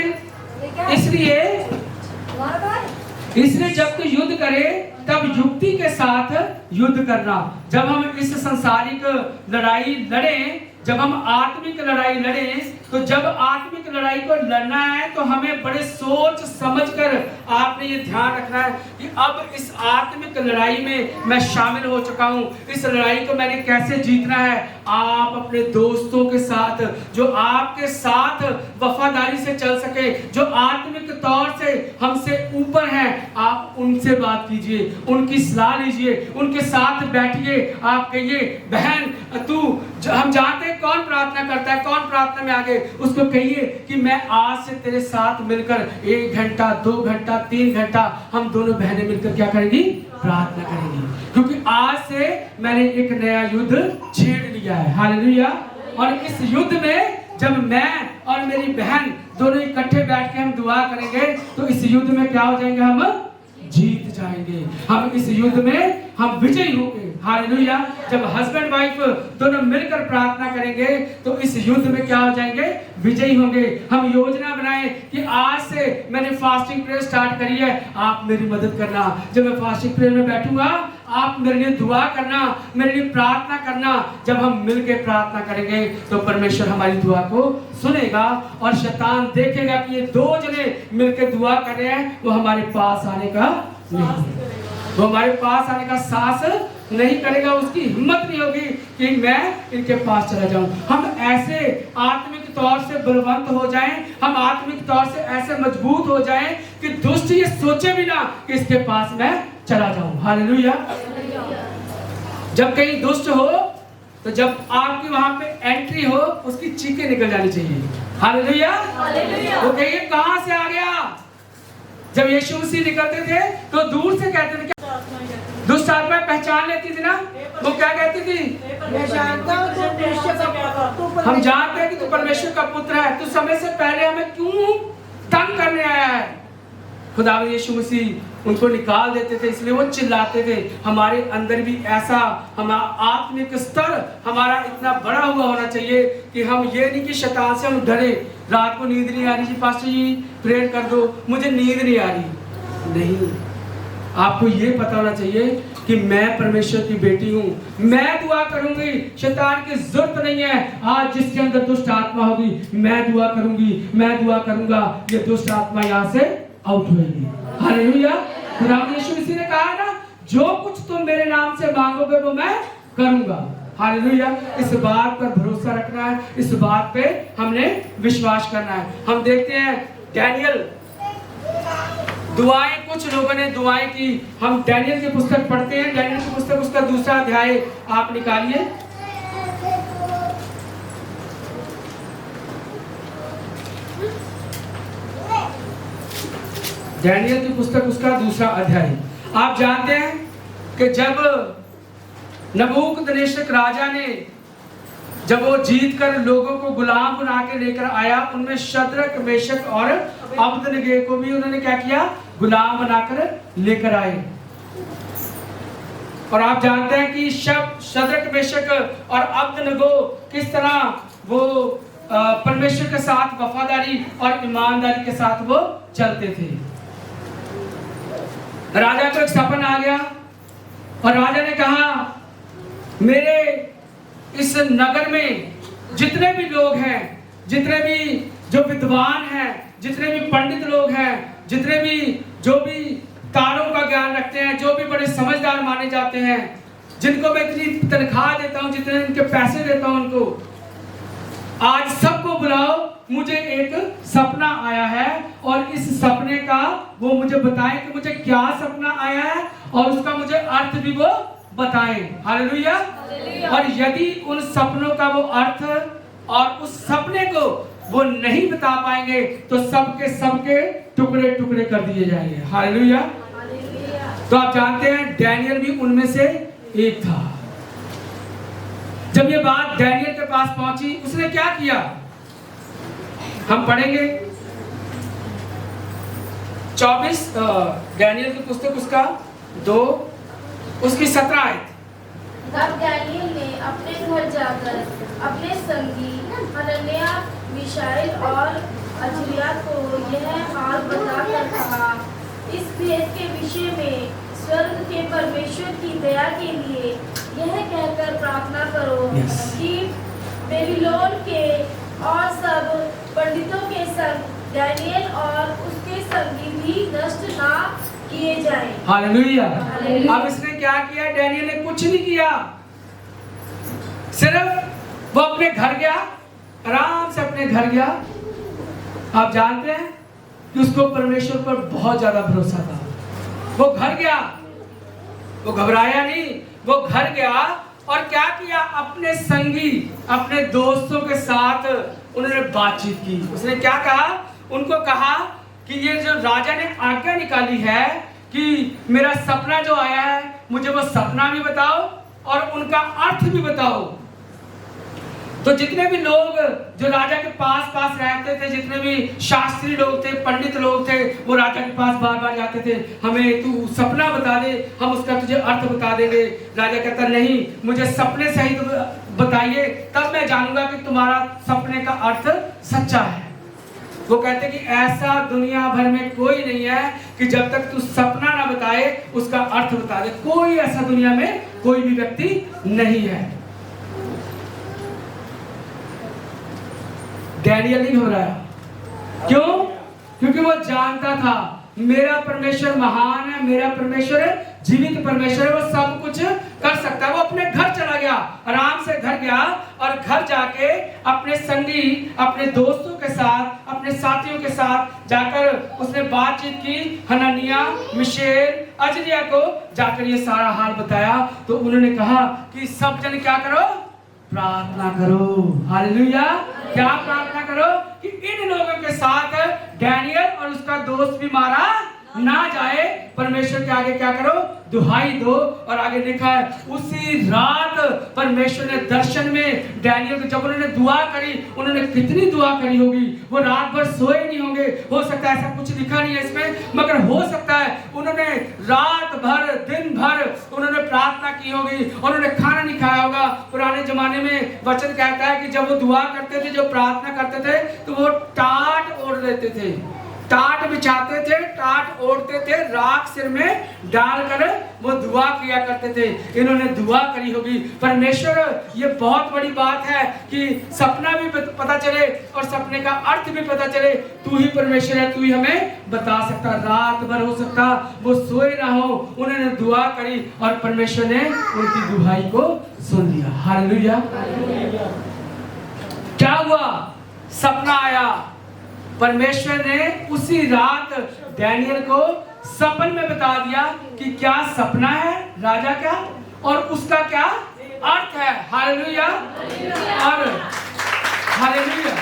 [SPEAKER 1] इसलिए जब तू युद्ध करे तब युक्ति के साथ युद्ध करना। जब हम इस सांसारिक लड़ाई लड़ें, जब हम आत्मिक लड़ाई लड़ें, तो जब आत्मिक लड़ाई को लड़ना है तो हमें बड़े सोच समझकर आपने ये ध्यान रखना है कि अब इस आत्मिक लड़ाई में मैं शामिल हो चुका हूँ, इस लड़ाई को मैंने कैसे जीतना है। आप अपने दोस्तों के साथ, जो आपके साथ वफादारी से चल सके, जो आत्मिक तौर से हमसे ऊपर हैं, आप उनसे बात कीजिए, उनकी सलाह लीजिए, उनके साथ बैठिए। आप कहिए, बहन तू, हम जानते हैं कौन प्रार्थना करता है, कौन प्रार्थना में आगे, उसको कहिए कि मैं आज से तेरे साथ मिलकर 1 घंटा, 2 घंटा, 3 घंटा हम दोनों बहनें मिलकर क्या करेंगी? प्रार्थना करेंगी, क्योंकि आज से मैंने एक नया युद्ध छेड़ लिया है। हालेलुया। और इस युद्ध में जब मैं और मेरी बहन दोनों इकट्ठे बैठ के हम दुआ करेंगे तो इस युद्ध में क्या हो जाएंगे? हम जीत जाएंगे। हम इस युद्ध में हम विजयी होंगे। हालेलुया। जब हस्बैंड वाइफ दोनों मिलकर प्रार्थना करेंगे तो इस युद्ध में क्या हो जाएंगे? विजयी होंगे। हम योजना बनाएं कि आज से मैंने फास्टिंग प्रेयर स्टार्ट करी है, आप मेरी मदद करना। जब मैं फास्टिंग प्रेयर में बैठूंगा, आप मेरे लिए दुआ करना, मेरे लिए प्रार्थना करना। जब हम मिलकर प्रार्थना करेंगे तो परमेश्वर हमारी दुआ को सुनेगा और शैतान देखेगा कि ये 2 जने मिलकर दुआ कर रहे हैं, वो हमारे पास आने का नहीं, वो हमारे पास आने का साहस नहीं करेगा, उसकी हिम्मत नहीं होगी कि मैं इनके पास चला जाऊं। हम ऐसे आत्मिक तौर से बलवंत हो जाएं, हम आत्मिक तौर से ऐसे मजबूत हो जाएं कि दुष्ट ये सोचे भी ना कि इसके पास मैं चला जाऊं। हालेलुया। जब कहीं दुष्ट हो तो जब आपकी वहां पे एंट्री हो, उसकी चीखें निकल जानी चाहिए। हालेलुया। वो कहिए, कहां से आ गया? जब यीशु मसीह निकलते थे तो दूर से कहते थे, दुष्ट आत्मा पहचान लेती थी ना, वो क्या कहती थी? हम जानते हैं कि तू परमेश्वर का पुत्र है, तू समय से पहले हमें क्यों तंग करने आया है? खुदावंद यीशु मसीह उनको निकाल देते थे, इसलिए वो चिल्लाते थे। हमारे अंदर भी ऐसा हमारा आत्मिक स्तर हमारा इतना बड़ा हुआ होना चाहिए कि हम ये नहीं कि शैतान से हम डरे। रात को नींद नहीं आ रही जी, पास्टर जी प्रेयर कर दो, मुझे नींद नहीं आ रही। नहीं, आपको ये पता होना चाहिए कि मैं परमेश्वर की बेटी हूँ, मैं दुआ करूंगी, शैतान की जरूरत नहीं है। आज जिसके अंदर दुष्ट आत्मा होगी, मैं दुआ करूंगी, मैं दुआ करूंगा, ये दुष्ट आत्मा यहाँ से आउट होगी। हालेलुया। खुदावंद यीशु मसीह ने कहा ना, जो कुछ तुम मेरे नाम से मांगोगे वो मैं करूंगा। हालेलुया। इस बात पर भरोसा रखना है, इस बात पे हमने विश्वास करना है। हम देखते हैं डैनियल, दुआएं, कुछ लोगों ने दुआएं की। हम डैनियल की पुस्तक पढ़ते हैं, डैनियल की पुस्तक उसका 2रा अध्याय आप निकालिए। डैनियल की पुस्तक उसका 2रा अध्याय। आप जानते हैं कि जब नबूकदनेस्सर राजा ने, जब वो जीत कर लोगों को गुलाम बना के लेकर आया, उनमें शद्रक, मेशक और अबदनगो को भी उन्होंने क्या किया? गुलाम बनाकर लेकर आए। और आप जानते हैं कि शद्रक, मेशक और अबदनगो किस तरह वो परमेश्वर के साथ वफादारी और ईमानदारी के साथ वो चलते थे। राजा को एक सपना आ गया और राजा ने कहा, मेरे इस नगर में जितने भी लोग हैं, जितने भी जो विद्वान हैं, जितने भी पंडित लोग हैं, जितने भी जो भी तारों का ज्ञान रखते हैं, जो भी बड़े समझदार माने जाते हैं, जिनको मैं इतनी तनख्वाह देता हूं, जितने उनके पैसे देता हूं, उनको आज सबको बुलाओ, मुझे एक सपना आया है और इस सपने का वो मुझे बताएं कि मुझे क्या सपना आया है और उसका मुझे अर्थ भी वो बताएं। हालेलुया। और यदि उन सपनों का वो अर्थ और उस सपने को वो नहीं बता पाएंगे तो सबके टुकड़े टुकड़े कर दिए जाएंगे। हालेलुया। तो आप जानते हैं डैनियल भी उनमें से एक था। जब ये बात डैनियल के पास पहुंची, उसने क्या किया? हम पढ़ेंगे 24 डैनियल की पुस्तक उसका 2 उसकी 17 आयत।
[SPEAKER 5] तब डैनियल ने अपने घर जाकर अपने संगी हनन्याह, मिशाएल और अजलिया को यह हाल बताकर कहा, इस भेद के विषय में स्वर्ग के परमेश्वर की दया के लिए यह कहकर प्रार्थना करो कि बेबीलोन के और सब पंडितों के संग दानियेल और उसके संगी भी नष्ट ना किए जाएं।
[SPEAKER 1] हालेलुया। अब इसने क्या किया? दानियेल ने कुछ नहीं किया, सिर्फ वो अपने घर गया, आराम से अपने घर गया। आप जानते हैं कि उसको परमेश्वर पर बहुत ज्यादा भरोसा था। वो घर गया, वो घबराया नहीं, वो घर गया और क्या किया? अपने संगी, अपने दोस्तों के साथ उन्होंने बातचीत की। उसने क्या कहा? उनको कहा कि ये जो राजा ने आज्ञा निकाली है कि मेरा सपना जो आया है, मुझे वो सपना भी बताओ और उनका अर्थ भी बताओ। तो जितने भी लोग जो राजा के पास रहते थे, जितने भी शास्त्री लोग थे, पंडित लोग थे, वो राजा के पास बार बार जाते थे, हमें तू सपना बता दे, हम उसका तुझे अर्थ बता देंगे। राजा कहता नहीं, मुझे सपने सहित बताइए, तब मैं जानूंगा कि तुम्हारा सपने का अर्थ सच्चा है। वो कहते कि ऐसा दुनिया भर में कोई नहीं है कि जब तक तू सपना ना बताए उसका अर्थ बता दे। कोई ऐसा दुनिया में कोई भी व्यक्ति नहीं है। दानियेल नहीं घबराया। क्यों? क्योंकि वो जानता था मेरा परमेश्वर महान है, मेरा परमेश्वर जीवित परमेश्वर है, वो सब कुछ कर सकता है। वो अपने घर चला गया, आराम से घर गया और घर जाके अपने संगी, अपने दोस्तों के साथ, अपने साथियों के साथ जाकर उसने बातचीत की। हननिया, मिशेल, अजलिया को जाकर ये सारा हाल बताया। तो उन्होंने कहा कि सब जन क्या करो? प्रार्थना करो। हालेलुया। क्या प्रार्थना करो? कि इन लोगों के साथ दानियेल और उसका दोस्त भी मारा ना जाए। परमेश्वर के आगे क्या करो? दुहाई दो। और आगे लिखा है उसी रात परमेश्वर ने दर्शन में दानियेल को, जब उन्होंने दुआ करी, उन्होंने कितनी दुआ करी होगी, वो रात भर सोए नहीं होंगे। हो सकता है, ऐसा कुछ लिखा नहीं है इसमें, मगर हो सकता है उन्होंने रात भर, दिन भर उन्होंने प्रार्थना की होगी। उन्होंने खाना नहीं खाया होगा। पुराने जमाने में वचन कहता है कि जब वो दुआ करते थे, जो प्रार्थना करते थे, तो वो टाट ओढ़ लेते थे, टाट बिछाते थे, टाट ओढ़ते थे, राख सिर में डालकर वो दुआ किया करते थे। इन्होंने दुआ करी होगी। परमेश्वर, ये बहुत बड़ी बात है कि सपना भी पता चले और सपने का अर्थ भी पता चले। तू ही परमेश्वर है, तू ही हमें बता सकता। रात भर हो सकता वो सोए ना हो, उन्होंने दुआ करी और परमेश्वर ने उनकी दुहाई को सुन लिया। हालेलुया। क्या हुआ? सपना आया। परमेश्वर ने उसी रात दानियेल को सपन में बता दिया कि क्या सपना है राजा का और उसका क्या अर्थ है। हालेलुया। और हालेलुया,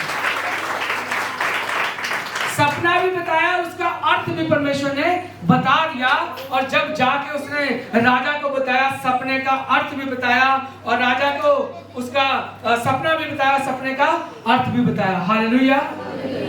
[SPEAKER 1] सपना भी बताया, उसका अर्थ भी परमेश्वर ने बता दिया। और जब जाके उसने राजा को बताया, सपने का अर्थ भी बताया और राजा को उसका सपना भी बताया, सपने का अर्थ भी बताया। हालेलुया।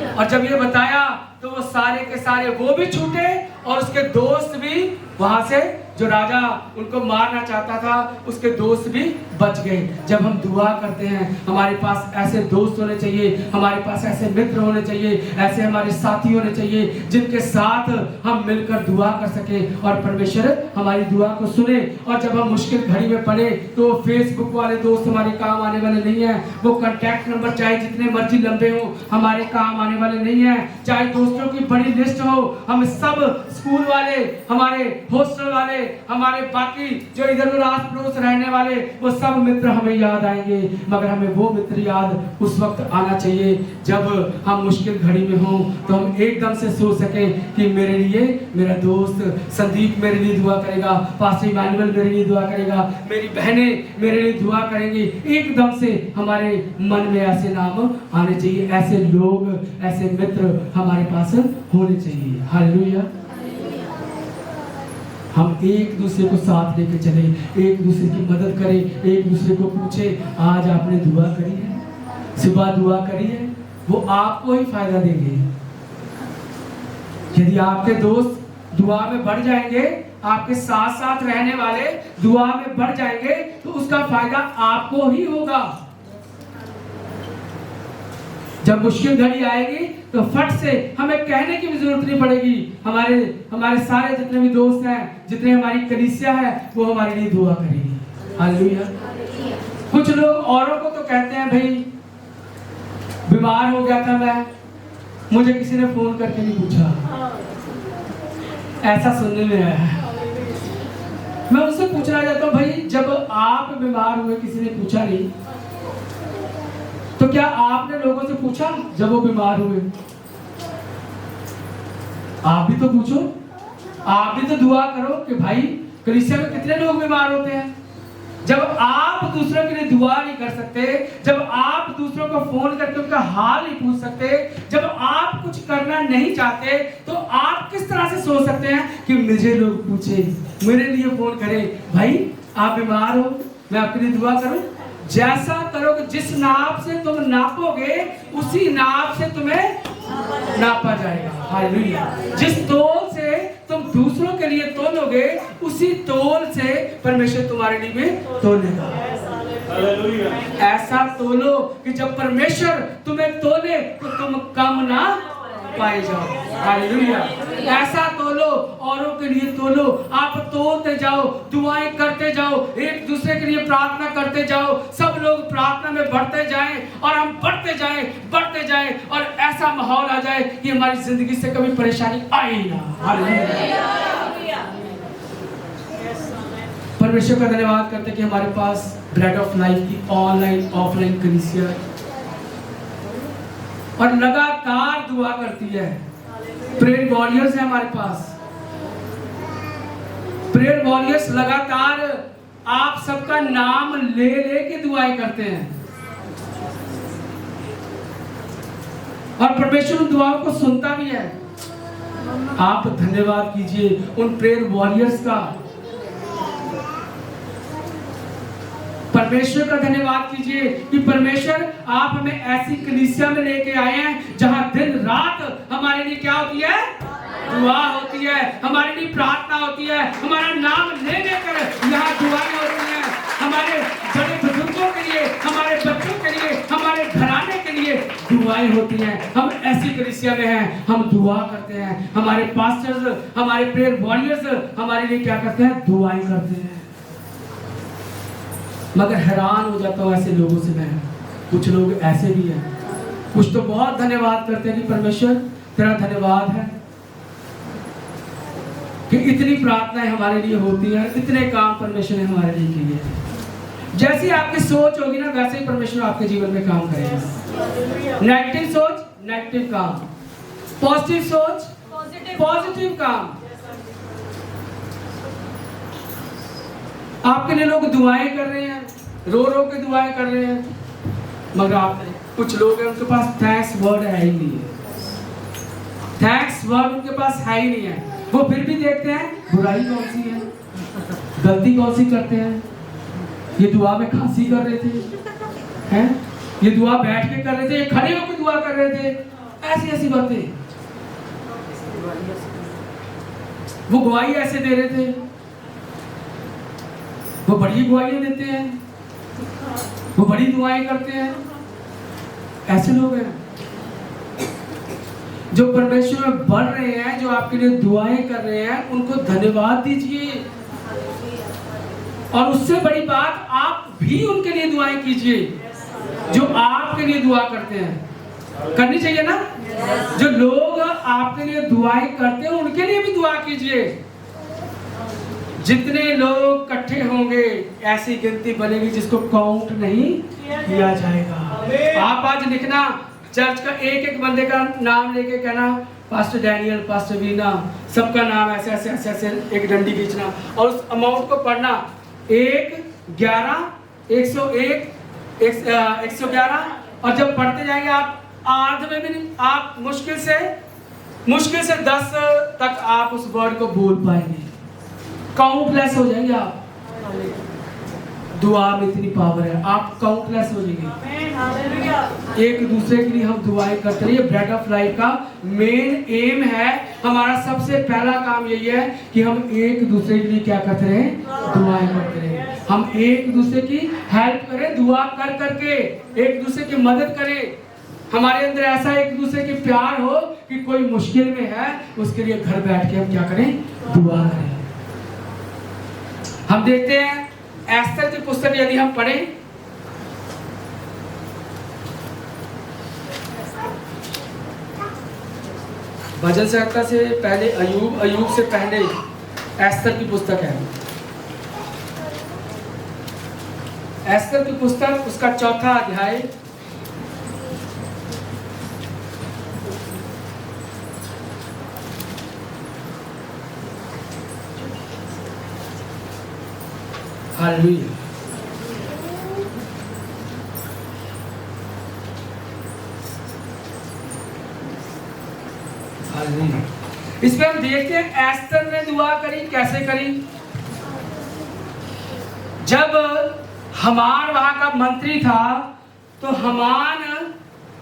[SPEAKER 1] और जब ये बताया तो वो सारे के सारे वो भी छूटे और उसके दोस्त भी वहां से, जो राजा उनको मारना चाहता था, उसके दोस्त भी बच गए। जब हम दुआ करते हैं, हमारे पास ऐसे दोस्त होने चाहिए, हमारे पास ऐसे मित्र होने चाहिए, ऐसे हमारे साथी होने चाहिए जिनके साथ हम मिलकर दुआ कर सके और परमेश्वर हमारी दुआ को सुने। और जब हम मुश्किल घड़ी में पड़े तो फेसबुक वाले दोस्त हमारे काम आने वाले नहीं है। वो कॉन्टैक्ट नंबर चाहे जितने मर्जी लंबे हो, हमारे काम आने वाले नहीं है। चाहे दोस्तों की बड़ी लिस्ट हो, हम सब स्कूल वाले, हमारे हॉस्टल वाले, हमारे बाकी जो इधर उधर आस पड़ोस रहने वाले, वो सब मित्र हमें याद आएंगे। मगर हमें वो मित्र याद उस वक्त आना चाहिए जब हम मुश्किल घड़ी में हों, तो हम एकदम से सोच सके कि मेरे लिए मेरा दोस्त संदीप मेरे लिए दुआ करेगा, पास्टर इमानुएल मेरे लिए दुआ करेगा, मेरी बहनें मेरे लिए दुआ करेंगी। एकदम से हमारे मन में ऐसे नाम आने चाहिए, ऐसे लोग, ऐसे मित्र हमारे पास होने चाहिए। हालेलुया। हम एक दूसरे को साथ लेके चले, एक दूसरे की मदद करें, एक दूसरे को पूछे आज आपने दुआ करी है, सुबह दुआ करी है, वो आपको ही फायदा देंगे। यदि आपके दोस्त दुआ में बढ़ जाएंगे, आपके साथ साथ रहने वाले दुआ में बढ़ जाएंगे, तो उसका फायदा आपको ही होगा। जब मुश्किल घड़ी आएगी तो फट से हमें कहने की भी जरूरत नहीं पड़ेगी। हमारे सारे जितने भी दोस्त हैं, जितने हमारी कलीसिया है, वो हमारे लिए दुआ करेगी। हालेलुया। कुछ लोग औरों को तो कहते हैं भाई बीमार हो गया था मैं, मुझे किसी ने फोन करके नहीं पूछा। ऐसा सुनने में आया है। मैं उनसे पूछना चाहता हूं भाई, जब आप बीमार हुए किसी ने पूछा नहीं, तो क्या आपने लोगों से पूछा जब वो बीमार हुए? आप भी तो पूछो, आप भी तो दुआ करो कि भाई कलीसिया में कितने लोग बीमार होते हैं। जब आप दूसरों के लिए दुआ नहीं कर सकते, जब आप दूसरों को फोन करके उनका हाल नहीं पूछ सकते, जब आप कुछ करना नहीं चाहते, तो आप किस तरह से सोच सकते हैं कि मुझे लोग पूछे, मेरे लिए फोन करें? भाई आप बीमार हो, मैं आपके लिए दुआ करूं? जैसा करोगे, जिस नाप से तुम नापोगे उसी नाप से तुम्हें नापा जाएगा। हालेलुया। जिस तौल से तुम दूसरों के लिए तोलोगे, उसी तौल से परमेश्वर तुम्हारे लिए भी तोलेगा। हालेलुया। ऐसा तोलो कि जब परमेश्वर तुम्हें तोले तो तुम कम ना पाए जाओ। हालेलुया। ऐसा तोलो, औरों के लिए तोलो, आप तोलते जाओ, दुआएं करते जाओ, एक दूसरे के लिए प्रार्थना करते जाओ, सब लोग प्रार्थना में बढ़ते जाएं और हम बढ़ते जाएं और ऐसा माहौल आ जाए कि हमारी जिंदगी से कभी परेशानी आए ही ना। हालेलुया। परमेश्वर का धन्यवाद करते कि हमारे पास ब्रेड ऑफ लाइफ की ऑनलाइन ऑफलाइन कलीसिया और लगातार दुआ करती है। प्रेयर वॉरियर्स है हमारे पास। प्रेयर वॉरियर्स लगातार आप सबका नाम ले के दुआएं करते हैं और परमेश्वर उन दुआओं को सुनता भी है। आप धन्यवाद कीजिए उन प्रेयर वॉरियर्स का। परमेश्वर का धन्यवाद कीजिए कि परमेश्वर आप हमें ऐसी कलीसिया में लेके आए हैं जहां दिन रात हमारे लिए क्या होती है? दुआ होती है, हमारे लिए प्रार्थना होती है, हमारा नाम ले लेकर यहाँ दुआएं होती हैं। हमारे बड़े बुजुर्गों के लिए, हमारे बच्चों के लिए, हमारे घराने के लिए दुआएं होती हैं। हम ऐसी कलीसिया में हैं, हम दुआ करते हैं। हमारे पास्टर्स, हमारे प्रेयर वॉरियर्स हमारे लिए क्या करते हैं? दुआएं करते हैं। मगर हैरान हो जाता हूँ ऐसे लोगों से मैं। कुछ लोग ऐसे भी हैं, कुछ तो बहुत धन्यवाद करते हैं कि परमेश्वर तेरा धन्यवाद है कि इतनी प्रार्थनाएं हमारे लिए होती हैं, इतने काम परमेश्वर ने हमारे लिए किए। जैसी आपकी सोच होगी ना, वैसे ही परमेश्वर आपके जीवन में काम करेगा। नेगेटिव सोच नेगेटिव काम, पॉजिटिव सोच पॉजिटिव काम। आपके लिए लोग दुआएं कर रहे हैं, रो के दुआएं कर रहे हैं, मगर आप कुछ लोग हैं उनके पास थैंक्स वर्ड है ही नहीं है। थैंक्स वर्ड उनके पास है ही नहीं है। वो फिर भी देखते हैं बुराई कौन सी है, गलती कौन सी करते हैं। ये दुआ में खांसी कर रहे थे, हैं? ये दुआ बैठ के कर रहे थे, ये खड़े होकर दुआ कर रहे थे, ऐसी बातें। वो गवाही ऐसे दे रहे थे, वो बड़ी दुआएं देते हैं, वो बड़ी दुआएं करते हैं। ऐसे लोग हैं जो परमेश्वर में बढ़ रहे हैं, जो आपके लिए दुआएं कर रहे हैं, उनको धन्यवाद दीजिए। और उससे बड़ी बात, आप भी उनके लिए दुआएं कीजिए जो आपके लिए दुआ करते हैं। करनी चाहिए ना? जो लोग आपके लिए दुआएं करते हैं उनके लिए भी दुआ कीजिए। जितने लोग इकट्ठे होंगे ऐसी गिनती बनेगी जिसको काउंट नहीं किया जाएगा। आप आज लिखना, चर्च का एक बंदे का नाम लेके कहना, पास्टर डैनियल, पास्टर वीना, सबका नाम ऐसे ऐसे ऐसे ऐसे एक डंडी खींचना और उस अमाउंट को पढ़ना। 1, 11, 101, 111। और जब पढ़ते जाएंगे आप आध में भी नहीं, आप मुश्किल से 10 तक आप उस वर्ड को बोल पाएंगे। काउंटलेस हो जाएंगे आप। दुआ में इतनी पावर है, आप काउंटलेस हो जाएंगे। एक दूसरे के लिए हम दुआएं करते रहिए। ब्रेड ऑफ लाइफ का मेन एम है, हमारा सबसे पहला काम यही है कि हम एक दूसरे के लिए क्या करते रहे? दुआएं करते रहे। हम एक दूसरे की हेल्प करें, दुआ कर करके एक दूसरे की मदद करें। हमारे अंदर ऐसा एक दूसरे के प्यार हो कि कोई मुश्किल में है उसके लिए घर बैठ के हम क्या करें, दुआ करें। हम देखते हैं एस्तर की पुस्तक यदि हम पढ़ें, भजन संहिता से पहले अयूब, अयूब से पहले एस्तर की पुस्तक है। एस्तर की पुस्तक उसका 4था अध्याय, हालेलुया। हालेलुया। इसमें हम देखते हैं एस्तर ने दुआ करी, कैसे करी। जब हमान वहां का मंत्री था तो हमान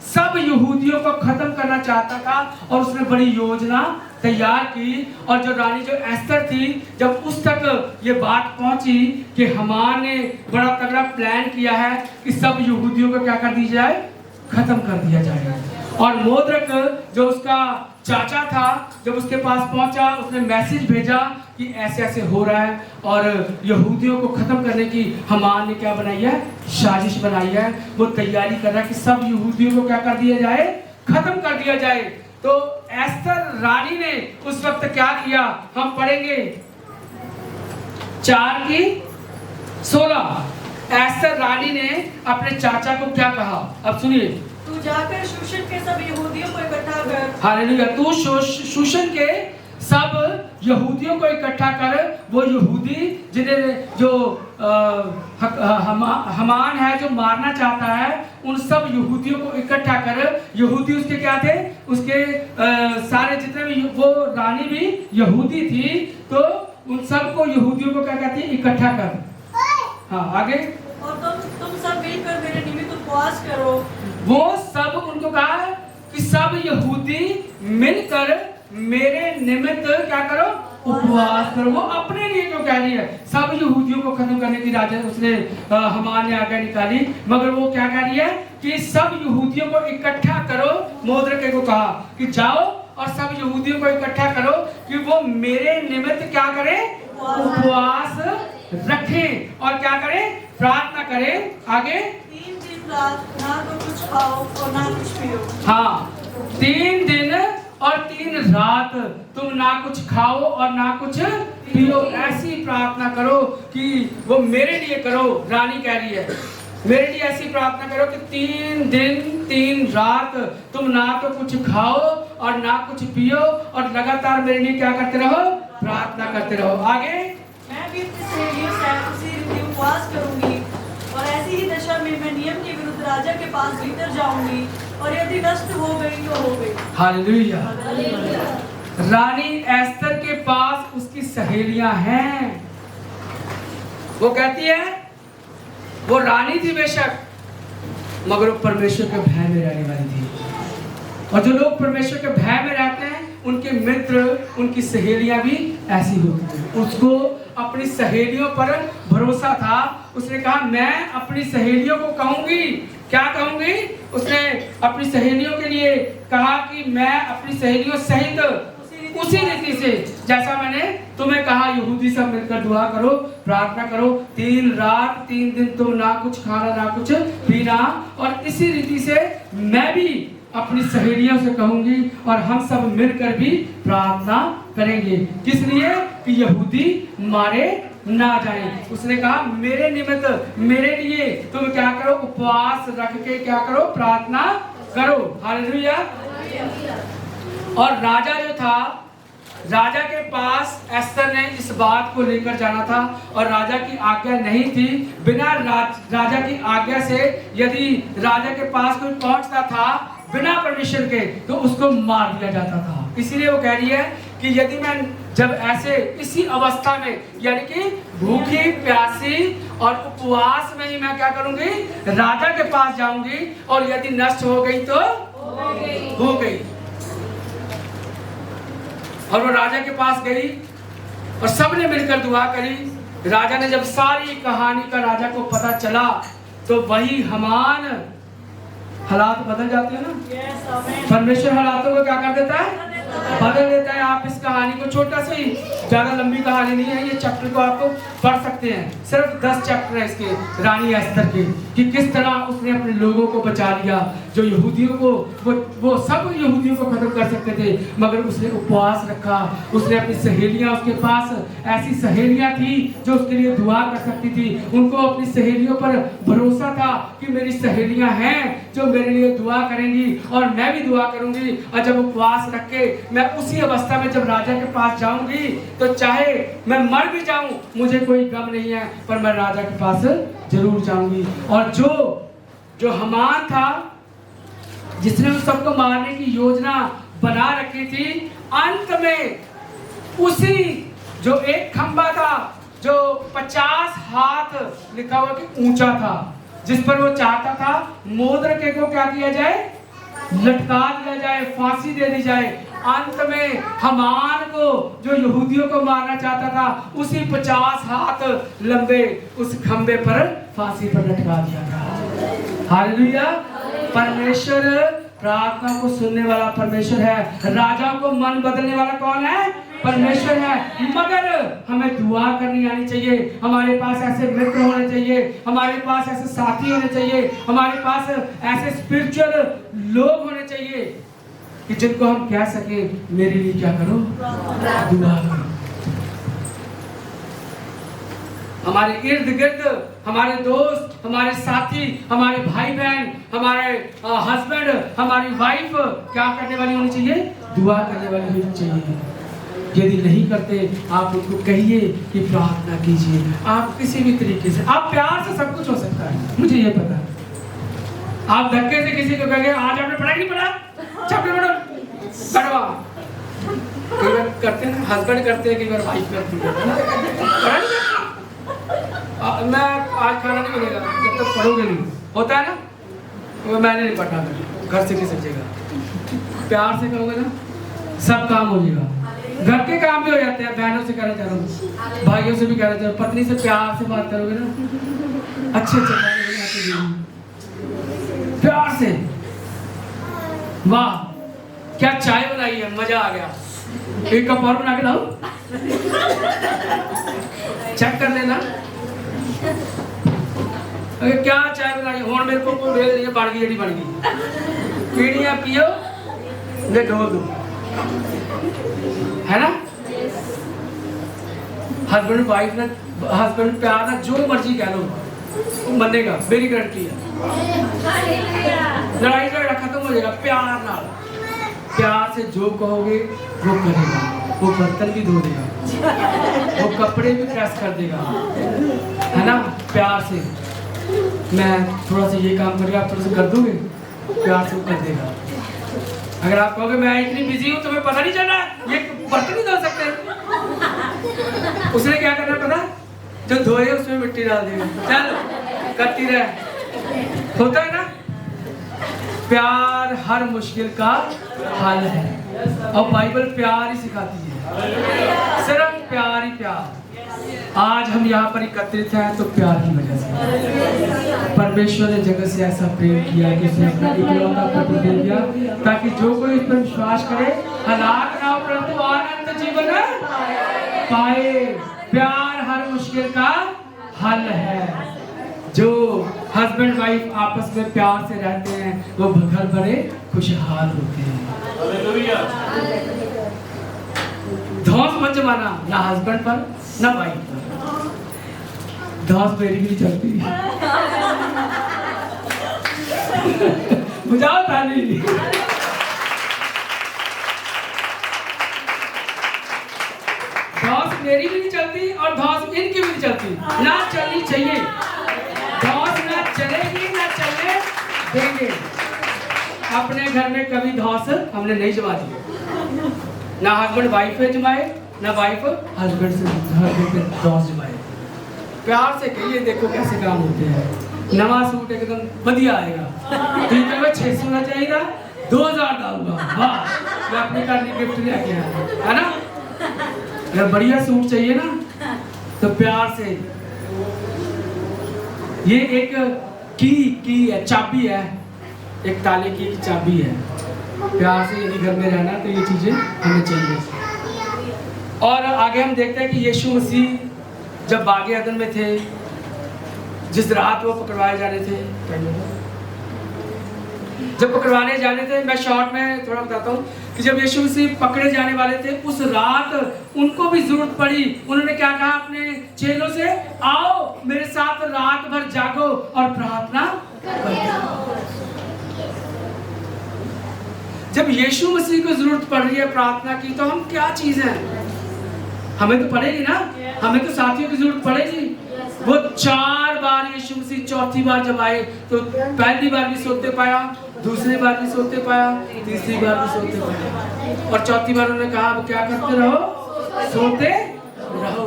[SPEAKER 1] सब यहूदियों को खत्म करना चाहता था और उसने बड़ी योजना तैयार की। और जो रानी जो एस्तर थी, जब उस तक ये बात पहुंची कि हमान ने बड़ा तगड़ा प्लान किया है कि सब यहूदियों को क्या कर दिया जाए, खत्म कर दिया जाए। और मोद्रक जो उसका चाचा था, जब उसके पास पहुंचा उसने मैसेज भेजा कि ऐसे ऐसे हो रहा है और यहूदियों को खत्म करने की हमान ने क्या बनाई है, साजिश बनाई है। वो तैयारी कर रहा है कि सब यहूदियों को क्या कर दिया जाए, खत्म कर दिया जाए। तो एस्तर रानी ने उस वक्त क्या किया, हम पढ़ेंगे 4:16। एस्तर रानी ने अपने चाचा को क्या कहा, अब सुनिए।
[SPEAKER 3] तू जाकर शूशन के सब यहूदियों को इकट्ठा कर।
[SPEAKER 1] हालेलुया। तू शूशन के सब यहूदियों को इकट्ठा कर। वो यहूदी जिन्हें जो हमान है जो मारना चाहता है, उन सब यहूदियों को इकट्ठा कर। यहूदी उसके क्या थे, उसके सारे जितने भी, वो रानी भी यहूदी थी, तो उन सबको यहूदियों को क्या कहती है, इकट्ठा कर। हाँ आगे।
[SPEAKER 3] और तुम सब मिलकर मेरे निमित्त उपवास करो।
[SPEAKER 1] वो सब उनको कहा कि सब यहूदी मिलकर मेरे निमित्त क्या करो, उपवास करो। वो अपने लिए क्यों कह रही है, सब यहूदियों को खत्म करने की राजा उसने हमान ने आज्ञा निकाली, मगर वो क्या कह रही है कि सब यहूदियों को इकट्ठा करो। मोद्रक को कहा कि जाओ और सब यहूदियों को इकट्ठा करो कि वो मेरे निमित्त क्या करें, उपवास रखें और क्या करें, प्रार्थना करें। आगे
[SPEAKER 3] 3 दिन रात ना तो कुछ खाओ और ना कुछ पियो।
[SPEAKER 1] हाँ, 3 दिन और 3 रात तुम ना कुछ खाओ और ना कुछ पियो। ऐसी प्रार्थना करो कि वो मेरे लिए करो। रानी कह रही है मेरे लिए ऐसी प्रार्थना करो कि 3 दिन 3 रात तुम ना तो कुछ खाओ और ना कुछ पियो और लगातार मेरे लिए क्या करते रहो, प्रार्थना करते रहो। आगे
[SPEAKER 3] मैं भी अपनी सहेलियों से उसी रीति उपवास करूंगी और ऐसी ही दशा में मैं नियम के विरुद्ध राजा के पास भीतर जाऊंगी और यदि नष्ट हो गई तो हो गई।
[SPEAKER 1] हालेलुया। रानी एस्तर के पास उसकी सहेलियां हैं। वो कहती है, वो रानी थी बेशक, मगर वो परमेश्वर के भय में रहने वाली थी। और जो लोग परमेश्वर के भय में रहते हैं, उनके मित्र, उनकी सहेलियां भी ऐसी होती हैं। उसको अपनी सहेलियों पर भरोसा था। उसने कहा मैं अपनी सहेलियों को कहूंगी, क्या कहूंगी, उसने अपनी सहेलियों के लिए कहा कि मैं अपनी सहेलियों सहित उसी रीति से जैसा मैंने तुम्हें कहा, यहूदी सब मिलकर दुआ करो, प्रार्थना करो, 3 रात 3 दिन तुम ना कुछ खाना ना कुछ पीना। और इसी रीति से मैं भी अपनी सहेलियों से कहूंगी और हम सब मिलकर भी प्रार्थना करेंगे। किस लिए, कि यहूदी मारे ना जाए। उसने कहा मेरे निमित्त, मेरे लिए तुम क्या करो, उपवास रख के क्या करो, प्रार्थना करो। हालेलुया। और राजा जो था, राजा के पास एस्तर ने इस बात को लेकर जाना था और राजा की आज्ञा नहीं थी। बिना राजा की आज्ञा से यदि राजा के पास कोई पहुंचता था बिना परमिशन के, तो उसको मार दिया जाता था। इसीलिए वो कह रही है कि यदि मैं जब ऐसे इसी अवस्था में, यानी कि भूखी प्यासी और उपवास में ही मैं क्या करूंगी, राजा के पास जाऊंगी और यदि नष्ट हो गई तो हो गई। और वो राजा के पास गई और सबने मिलकर दुआ करी। राजा ने जब सारी कहानी का राजा को पता चला, तो वही हमान हालात बदल जाते हैं ना। परमेश्वर हालातों को क्या कर देता है, बदल देता है। आप इस कहानी को, छोटा सी, ज्यादा लंबी कहानी नहीं है, ये चैप्टर को आप पढ़ सकते हैं, सिर्फ 10 चैप्टर है इसके रानी एस्तर के, कि किस तरह उसने अपने लोगों को बचा लिया। जो यहूदियों को, वो सब यहूदियों को खत्म कर सकते थे, मगर उसने उपवास रखा। उसने अपनी सहेलियां, उसके पास ऐसी सहेलियां थी जो उसके लिए दुआ कर सकती थी। उनको अपनी सहेलियों पर भरोसा था कि मेरी सहेलियां हैं जो मेरे लिए दुआ करेंगी और मैं भी दुआ करूंगी। और जब उपवास रख के मैं उसी अवस्था में जब राजा के पास जाऊंगी, तो चाहे मैं मर भी जाऊं, मुझे कोई गम नहीं है, पर मैं राजा के पास जरूर जाऊंगी। और जो हामान था, जिसने उन सबको मारने की योजना बना रखी थी, अंत में उसी जो एक खंबा था जो 50 हाथ लिखा हुआ कि ऊंचा था, जिस पर वो चाहता था मोद्रके को क्या किया जाए, लटका दिया जाए, फांसी दे दी जाए। अंत में हामान को, जो यहूदियों को मारना चाहता था, उसी 50 हाथ लंबे उस खंबे पर फांसी पर लटका दिया था। हालेलुया। परमेश्वर प्रार्थना को सुनने वाला परमेश्वर है। राजा को मन बदलने वाला कौन है? परमेश्वर है। मगर हमें दुआ करनी आनी चाहिए, हमारे पास ऐसे मित्र होने चाहिए, हमारे पास ऐसे साथी होने चाहिए, हमारे पास ऐसे स्पिरिचुअल लोग होने चाहिए कि जिनको हम कह सके मेरे लिए क्या करो, दुआ करो। हमारे इर्द गिर्द हमारे दोस्त, हमारे साथी, हमारे भाई बहन, हमारे हस्बैंड, हमारी वाइफ क्या करने वाली होनी चाहिए? दुआ करने वाली होनी चाहिए। यदि नहीं करते, आप उनको कहिए कि प्रार्थना कीजिए। आप किसी भी तरीके से, आप प्यार से सब कुछ हो सकता है, मुझे ये पता है। आप धक्के से किसी को कहेंगे आज आपने पढ़ाई नहीं पढ़ा, चपटे पढ़ो, पढ़वा। कई बार करते हैं, हस्बैंड करते हैं, कई बार वाइफ करती है। मैं आज खाना नहीं मिलेगा जब तक पढ़ोगे नहीं, होता है ना। वो मैंने नहीं पढ़ा, घर से किसी जगह प्यार से करोगे ना, सब काम हो जाएगा। घर के काम भी हो जाते हैं। बहनों से कहना चाह रहा हूँ, भाइयों से भी कहना चाह रहा हूँ, पत्नी से प्यार से बात करोगे ना, अच्छे प्यार से। वाह क्या चाय बनाई है, मजा आ गया, एक कप और बना के लाओ, चेक कर लेना। अरे क्या चाय बनाई, होड़ मेरे को भेज रही है, बढ़ गई, बन गई, पीड़ियाँ पियो, ले ढोल दो, है ना। हस्बैंड वाइफ ना, हस्बैंड प्यार ना, जो मर्जी कह लो मनेगा, मेरी गारंटी है। लड़ाई झगड़ा खत्म हो जाएगा प्यार ना। प्यार से जो कहोगे वो करेगा, वो बर्तन भी धो देगा, वो कपड़े भी प्रेस कर देगा, है ना। प्यार से मैं थोड़ा सा ये काम करूँगा, आप थोड़ा सा कर दोगे, प्यार से वो कर देगा। अगर आप कहोगे मैं इतनी बिजी हूँ, तुम्हें पता नहीं चल रहा, ये बर्तन नहीं धो सकते, उसने क्या करना पता, जो धोए उसमें मिट्टी डाल देगा, चल करती रहे। होता है ना। प्यार हर मुश्किल का हल है, और बाइबल प्यार ही सिखाती है, सिर्फ प्यार ही प्यार। आज हम यहाँ पर एकत्रित हैं तो प्यार की वजह से। परमेश्वर ने जगत से ऐसा प्रेम किया कि उसने अपना इकलौता पुत्र दे दिया, ताकि जो कोई इस पर विश्वास करे हलाक ना हो, परंतु अनंत जीवन पाए। प्यार हर मुश्किल का हल है। जो हस्बैंड वाइफ आपस में प्यार से रहते हैं, वो घर बड़े खुशहाल होते हैं। धौंस मत जमाना, ना हस्बैंड पर ना वाइफ पर। धौंस मेरी भी चलती है। बुझाओ ताली। धौंस मेरी भी नहीं चलती और धौंस इनकी भी नहीं चलती, ना चलनी चाहिए। धौंस ना चलेगी ना चलने देंगे। अपने घर में कभी धौंस हमने नहीं जमा दी, ना हस्बैंड वाइफ पे जमाए, ना वाइफ हस्बैंड से धौंस जमाए। प्यार से कहिए, देखो कैसे काम होते हैं। नवा सूट एकदम बढ़िया आएगा, ठीक है, 600 ना चाहिए, 2000 डालूंगा, वाह, मैं अपने घर में गिफ्ट लेके आया, है ना। अगर बढ़िया सूट चाहिए ना, तो प्यार से, ये एक की है, चाबी है एक ताले की एक चाबी है। प्यार से यदि घर में रहना तो ये चीजें हमें चाहिए। और आगे हम देखते हैं कि यीशु मसीह जब बागे अदन में थे, जिस रात वो पकड़वाए जाने थे, जब पकड़वाने जाने थे, मैं शॉर्ट में थोड़ा बताता हूँ कि जब यीशु मसीह पकड़े जाने वाले थे उस रात उनको भी जरूरत पड़ी। उन्होंने क्या कहा अपने चेलों से, आओ मेरे साथ रात भर जागो और प्रार्थना करो। जब यीशु मसीह को जरूरत पड़ रही है प्रार्थना की, तो हम क्या चीज है, हमें तो पड़ेगी ना, हमें तो साथियों की जरूरत पड़ेगी। वो 4 बार यीशु मसीह, चौथी बार जब आए तो पहली बार भी सोते पाया, दूसरी बार भी सोते पाया, तीसरी बार भी सोते पाया, और चौथी बार उन्होंने कहा अब क्या करते रहो, सोते रहो।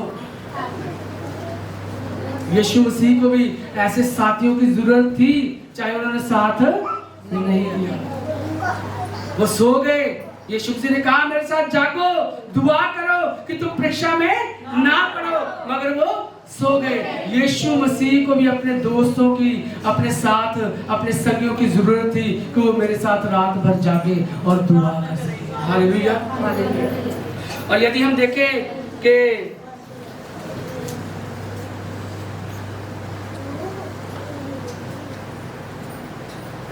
[SPEAKER 1] यीशु मसीह को भी ऐसे साथियों की जरूरत थी, चाहे उन्होंने साथ नहीं दिया, वो सो गए। यीशु मसीह ने कहा मेरे साथ जागो, दुआ करो कि तुम परीक्षा में ना पड़ो, मगर वो सो गए। यीशु मसीह को भी अपने दोस्तों की, अपने साथ, अपने संगियों की जरूरत थी कि वो मेरे साथ रात भर जागे और दुआ कर सके। हालेलुया। और यदि हम देखें कि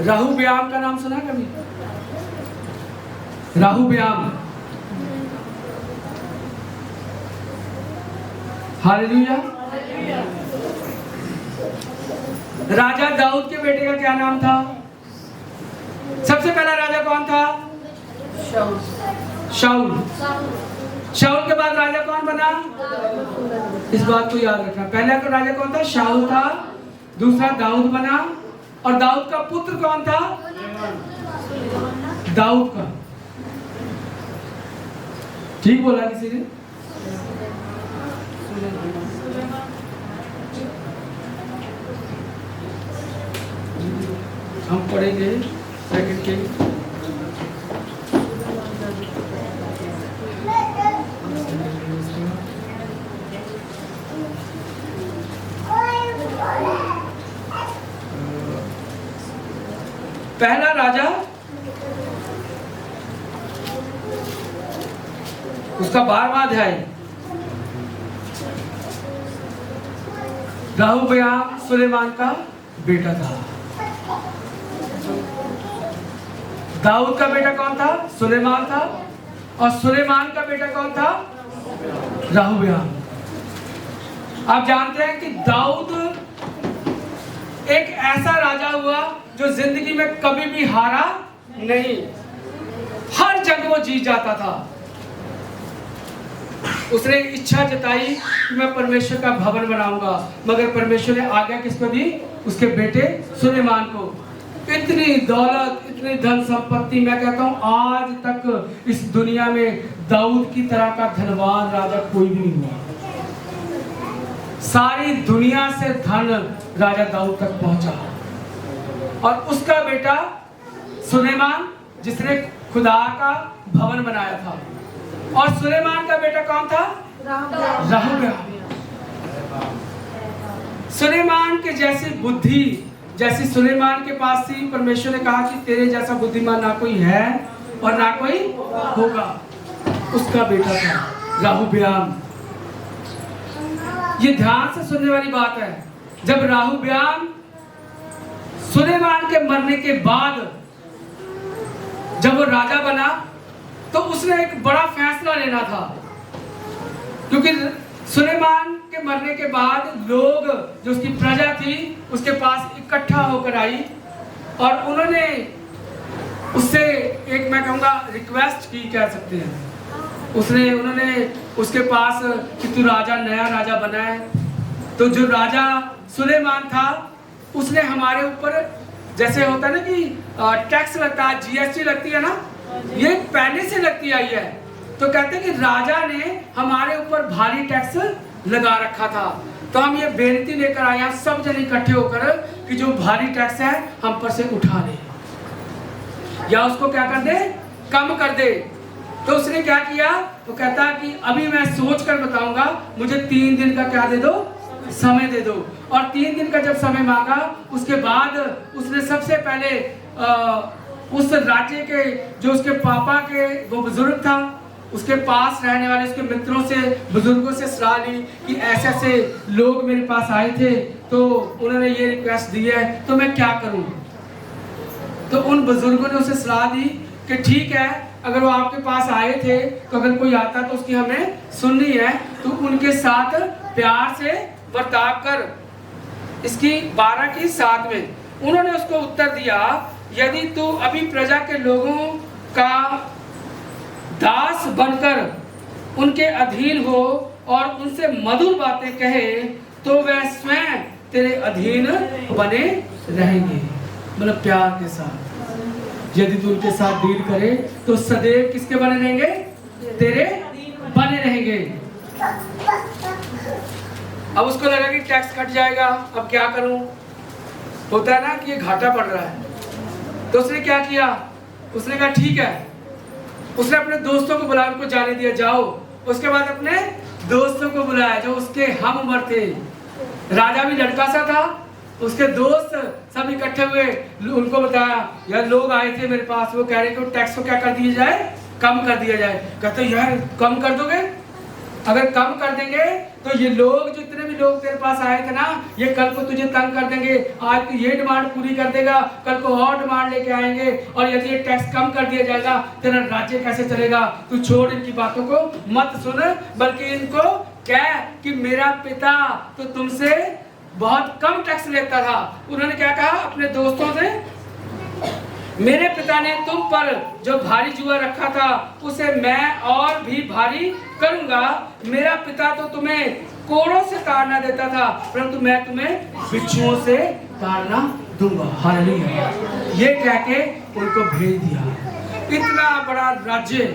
[SPEAKER 1] राहु व्याम का नाम सुना कभी? राहु व्याम, हालेलुया। राजा दाऊद के बेटे का क्या नाम था? सबसे पहला राजा कौन था? शाऊल। शाऊल के बाद राजा कौन बना? इस बात को याद रखना, पहला तो राजा कौन था? शाऊल था, दूसरा दाऊद बना, और दाऊद का पुत्र कौन था? दाऊद का। ठीक बोला किसी ने? हम पढ़ेंगे सेकंड के पहला राजा, उसका 12वां अध्याय, रहूबयाम सुलेमान का बेटा था। दाऊद का बेटा कौन था? सुलेमान था, और सुलेमान का बेटा कौन था? रहूबयाम। आप जानते हैं कि दाऊद एक ऐसा राजा हुआ जो जिंदगी में कभी भी हारा नहीं, हर जंग वो जीत जाता था। उसने इच्छा जताई कि मैं परमेश्वर का भवन बनाऊंगा, मगर परमेश्वर ने आज्ञा किसको दी? उसके बेटे सुलेमान को। इतनी दौलत, इतनी धन संपत्ति, मैं कहता हूं आज तक इस दुनिया में दाऊद की तरह का धनवान राजा कोई भी नहीं हुआ। सारी दुनिया से धन राजा दाऊद तक पहुंचा, और उसका बेटा सुलेमान जिसने खुदा का भवन बनाया था। और सुलेमान का बेटा कौन था? रहूबयाम। सुलेमान के जैसी बुद्धि, जैसी सुलेमान के पास थी, परमेश्वर ने कहा कि तेरे जैसा बुद्धिमान ना कोई है और ना कोई होगा, उसका बेटा था रहूबयाम। ये ध्यान से सुनने वाली बात है। जब रहूबयाम सुलेमान के मरने के बाद जब वो राजा बना, तो उसने एक बड़ा फैसला लेना था, क्योंकि सुलेमान के मरने के बाद लोग, जो उसकी प्रजा थी, उसके पास इकट्ठा होकर आई, और उन्होंने उससे एक, मैं कहूँगा रिक्वेस्ट की, कह सकते हैं। उन्होंने उसके पास कि तू राजा, नया राजा बना है, तो जो राजा सुलेमान था उसने हमारे ऊपर, जैसे होता है ना कि टैक्स लगता है, जीएसटी लगती है ना, ये पहले से लगती आई है। तो कहते हैं कि राजा ने हमारे ऊपर भारी टैक्स लगा रखा था, तो हम ये बेनती लेकर आए हैं सब जन इकट्ठे होकर कि जो भारी टैक्स है हम पर से उठा ले, या उसको क्या कर दे, कम कर दे। तो उसने क्या किया? वो कहता है कि अभी मैं सोच कर बताऊंगा, मुझे 3 दिन का क्या दे दो, समय दे दो। और 3 दिन का जब समय मांगा, उसके बाद उसने सबसे पहले उस राज्य के जो उसके पापा के वो बुजुर्ग था, उसके पास रहने वाले उसके मित्रों से, बुजुर्गों से सलाह ली कि ऐसे ऐसे लोग मेरे पास आए थे, तो उन्होंने ये रिक्वेस्ट दी है, तो मैं क्या करूं। तो उन बुजुर्गों ने उसे सलाह दी कि ठीक है, अगर वो आपके पास आए थे तो अगर कोई आता तो उसकी हमें सुननी है, तो उनके साथ प्यार से बर्ताव कर। इसकी 12 की 7 में उन्होंने उसको उत्तर दिया, यदि तू अभी प्रजा के लोगों का दास बनकर उनके अधीन हो और उनसे मधुर बातें कहे, तो वह स्वयं तेरे अधीन बने रहेंगे। मतलब प्यार के साथ यदि तू उनके साथ डील करे तो सदैव किसके बने रहेंगे? तेरे बने रहेंगे। अब उसको लगा कि टैक्स कट जाएगा, अब क्या करूं। होता है ना कि ये घाटा पड़ रहा है, तो उसने क्या किया, उसने कहा ठीक है, उसने अपने दोस्तों को बुलाया, उनको जाने दिया जाओ। उसके बाद अपने दोस्तों को बुलाया जो उसके हम उम्र थे। राजा भी लड़का सा था, उसके दोस्त सब इकट्ठे हुए, उनको बताया यार लोग आए थे मेरे पास, वो कह रहे कि टैक्स को क्या कर दिया जाए, कम कर दिया जाए। कहते यार कम कर दोगे? अगर कम कर देंगे तो ये लोग, जो इतने भी लोग तेरे पास आए थे ना, ये कल को तुझे तंग कर देंगे, आज तो ये डिमांड पूरी कर देगा, कल को और डिमांड लेके आएंगे, और यदि ये टैक्स कम कर दिया जाएगा तेरा राज्य कैसे चलेगा। तू छोड़ इनकी बातों को, मत सुन, बल्कि इनको कह कि मेरा पिता तो तुमसे बहुत कम टैक्स लेता था। उन्होंने क्या कहा अपने दोस्तों से, मेरे पिता ने तुम पर जो भारी जुआ रखा था उसे मैं और भी भारी करूंगा। मेरा पिता तो तुम्हें कोड़ों से ताड़ना देता था, परंतु मैं तुम्हें बिच्छुओं से ताड़ना दूंगा। हालेलुया। ये कह के उनको भेज दिया। इतना बड़ा राज्य,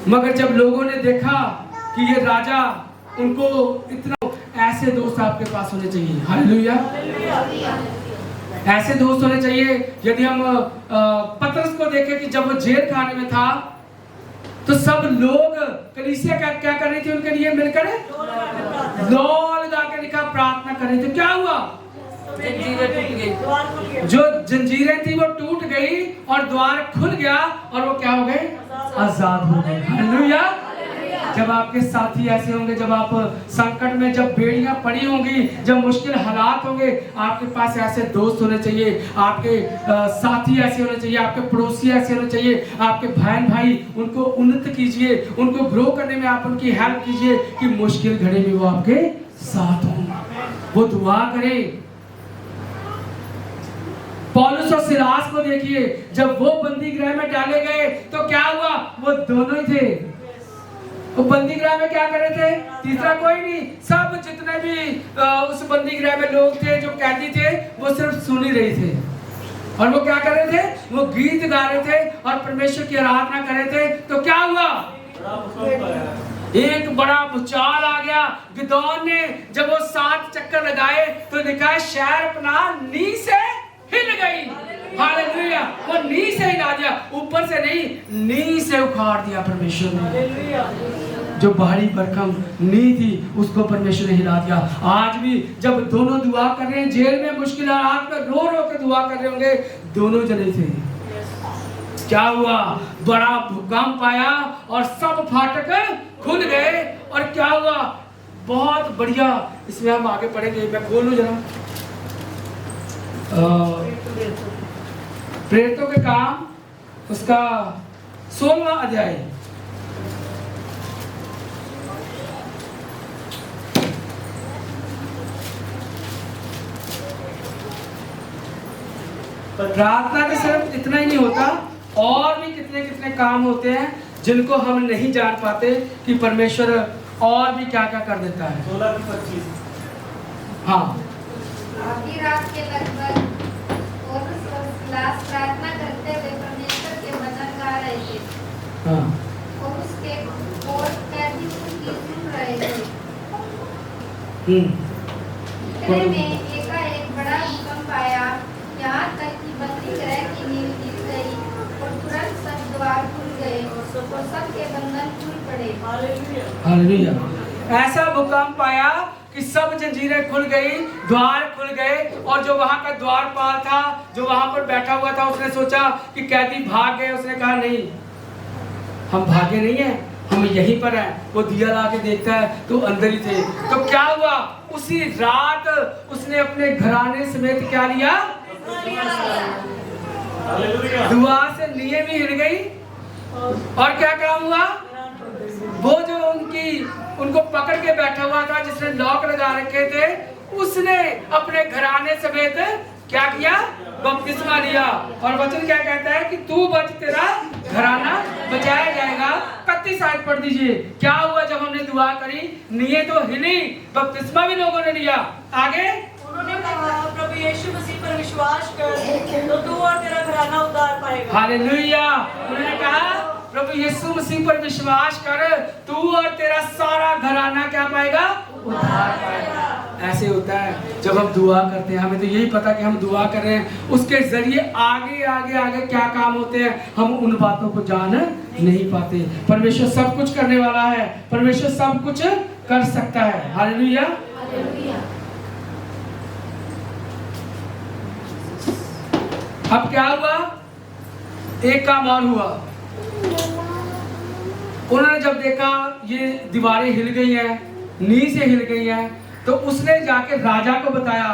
[SPEAKER 1] मगर जब लोगों ने देखा कि ये राजा, उनको इतना, ऐसे दोस्त आपके पास होने चाहिए। हालेलुया। ऐसे दोस्त होने चाहिए। यदि हम पतरस को देखें कि जब वो जेल खाने में था तो सब लोग कलीसिया क्या कर रही थी उनके लिए मिलकर दौड़ लगा के लिखा प्रार्थना कर रहे थे। क्या हुआ? जंजीरें टूट गई, जो जंजीरें थी वो टूट गई और द्वार खुल गया और वो क्या हो गए? आजाद हो गए। हालेलुया। जब आपके साथी ऐसे होंगे, जब आप संकट में, जब बेड़ियां पड़ी होंगी, जब मुश्किल हालात होंगे, आपके पास ऐसे दोस्त होने चाहिए, आपके साथी ऐसे होने चाहिए, आपके पड़ोसी ऐसे होने चाहिए, आपके बहन भाई, उनको उन्नत कीजिए, उनको ग्रो करने में आप उनकी हेल्प कीजिए कि मुश्किल घड़ी में वो आपके साथ हों, वो दुआ करें। पौलुस और सिलास को देखिए, जब वो बंदी गृह में डाले गए तो क्या हुआ? वो दोनों ही थे। वो बंदी गृह में क्या कर रहे थे? तीसरा कोई नहीं, सब जितने भी उस बंदी गृह में लोग थे, जो कैदी थे, वो सिर्फ सुन ही रहे थे। और वो क्या कर रहे थे? वो गीत गा रहे थे और परमेश्वर की आराधना कर रहे थे। तो क्या हुआ? एक बड़ा भूचाल आ गया। गिदोन ने जब वो 7 चक्कर लगाए तो लिखा है शहर अपना नींव से हिल गई। हालेलुया। वो नींव से हिला दिया, ऊपर से नहीं, नींव से उखाड़ दिया परमेश्वर ने। जो भारी भरकम नींव थी उसको परमेश्वर ने हिला दिया। आज भी जब दोनों दुआ कर रहे हैं, जेल में मुश्किल हालात में रो रो के दुआ कर रहे होंगे, दोनों जने थे। क्या हुआ? बड़ा भूकंप आया और सब फाटक खुल गए। और क्या हुआ? बहुत बढ़िया। इसमें हम आगे पढ़ेंगे, मैं खोलूं जरा। प्रेरितों के काम उसका 16वां अध्याय। प्रार्थना के सिर्फ इतना ही नहीं होता, और भी कितने कितने काम होते हैं जिनको हम नहीं जान पाते कि परमेश्वर और भी क्या क्या कर देता है। 16-25। हाँ,
[SPEAKER 6] आधी रात के लगभग प्रार्थना करते हुए परमेश्वर के वचन गा रहे थे।
[SPEAKER 1] हाँ।
[SPEAKER 6] और उसके कोर्ट कैदी उनकी सुन रहे थे। गृह में एकाएक बड़ा भूकंप आया, यहाँ तक कि बंदी गृह की नींव गिर गई और तुरंत सब द्वार खुल गए और सबके बंधन खुल पड़े।
[SPEAKER 1] हालेलुया। ऐसा भूकंप आया कि सब जंजीरें खुल गई, द्वार खुल गए, और जो वहां का द्वारपाल था, जो वहां पर बैठा हुआ था, उसने सोचा कि कैदी भाग गए। उसने कहा नहीं, हम भागे नहीं है, हम यहीं पर हैं। वो दिया ला के देखता है तो अंदर ही थे। तो क्या हुआ, उसी रात उसने अपने घराने समेत क्या लिया, दुआ से नींव भी हिल गई। और क्या काम हुआ, वो जो उनको पकड़ के बैठा हुआ था, जिसने लॉक लगा रखे थे, उसने अपने घराने समेत क्या किया, बपतिस्मा लिया। और वचन क्या कहता है कि तू बच, तेरा घराना बचाया जाएगा। 31 आयत पढ़ दीजिए। क्या हुआ जब हमने दुआ करी, नीयत तो हिली, बपतिस्मा भी लोगों ने लिया। आगे
[SPEAKER 3] उन्होंने कहा, प्रभु यीशु मसीह पर विश्वास कर तो तू और तेरा घराना उद्धार पाएगा।
[SPEAKER 1] हालेलुया। उन्होंने कहा प्रभु यीशु मसीह पर विश्वास कर, तू और तेरा सारा घराना क्या पाएगा, उद्धार पाएगा। ऐसे होता है जब हम दुआ करते हैं, हमें तो यही पता कि हम दुआ कर रहे हैं, उसके जरिए आगे आगे आगे क्या काम होते हैं हम उन बातों को जान नहीं पाते। परमेश्वर सब कुछ करने वाला है, परमेश्वर सब कुछ कर सकता है। हालेलुया। अब क्या हुआ, एक काम और हुआ। उन्होंने जब देखा ये दीवारें हिल गई हैं, नींव से हिल गई हैं, तो उसने जाके राजा को बताया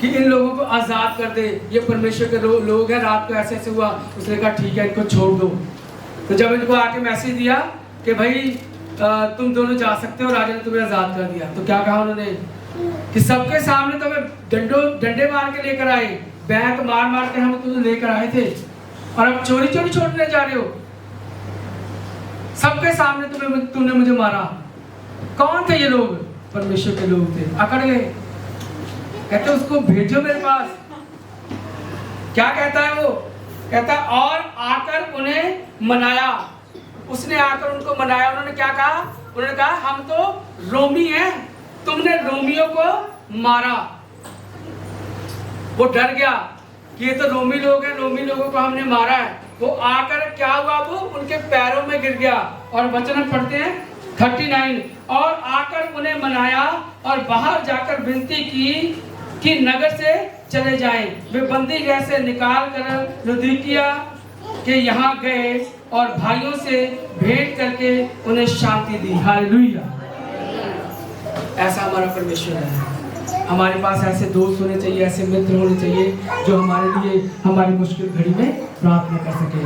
[SPEAKER 1] कि इन लोगों को आजाद कर दे, ये परमेश्वर के लोग हैं, रात को ऐसे ऐसे हुआ। उसने कहा ठीक है, इनको छोड़ दो। तो जब इनको आके मैसेज दिया कि भाई तुम दोनों जा सकते हो, राजा ने तुम्हें आजाद कर दिया, तो क्या कहा उन्होंने कि सबके सामने तुम्हें डंडे मार के लेकर आए, बैंक मार मार के हम तुम्हें लेकर आए थे, और अब चोरी चोरी छोड़ने जा रहे हो, सबके सामने तुमने मुझे मारा। कौन थे ये लोग, परमेश्वर के लोग थे। अकड़ गए, कहते उसको भेजो मेरे पास। क्या कहता है वो, कहता और आकर उन्हें मनाया। उसने आकर उनको मनाया। उन्होंने क्या कहा, उन्होंने कहा हम तो रोमी हैं, तुमने रोमियों को मारा। वो डर गया कि ये तो रोमी लोग हैं, रोमी लोगों को हमने मारा है। वो आकर क्या हुआ, वो उनके पैरों में गिर गया। और वचन हम पढ़ते हैं 39, और आकर उन्हें मनाया और बाहर जाकर विनती की कि नगर से चले जाएं। वे बंदी गृह से निकाल कर लुदिकिया के यहाँ गए और भाइयों से भेंट करके उन्हें शांति दी। हालेलुया। ऐसा हमारा परमेश्वर है। हमारे पास ऐसे दोस्त होने चाहिए, ऐसे मित्र होने चाहिए जो हमारे लिए हमारी मुश्किल घड़ी में प्रार्थना कर सके।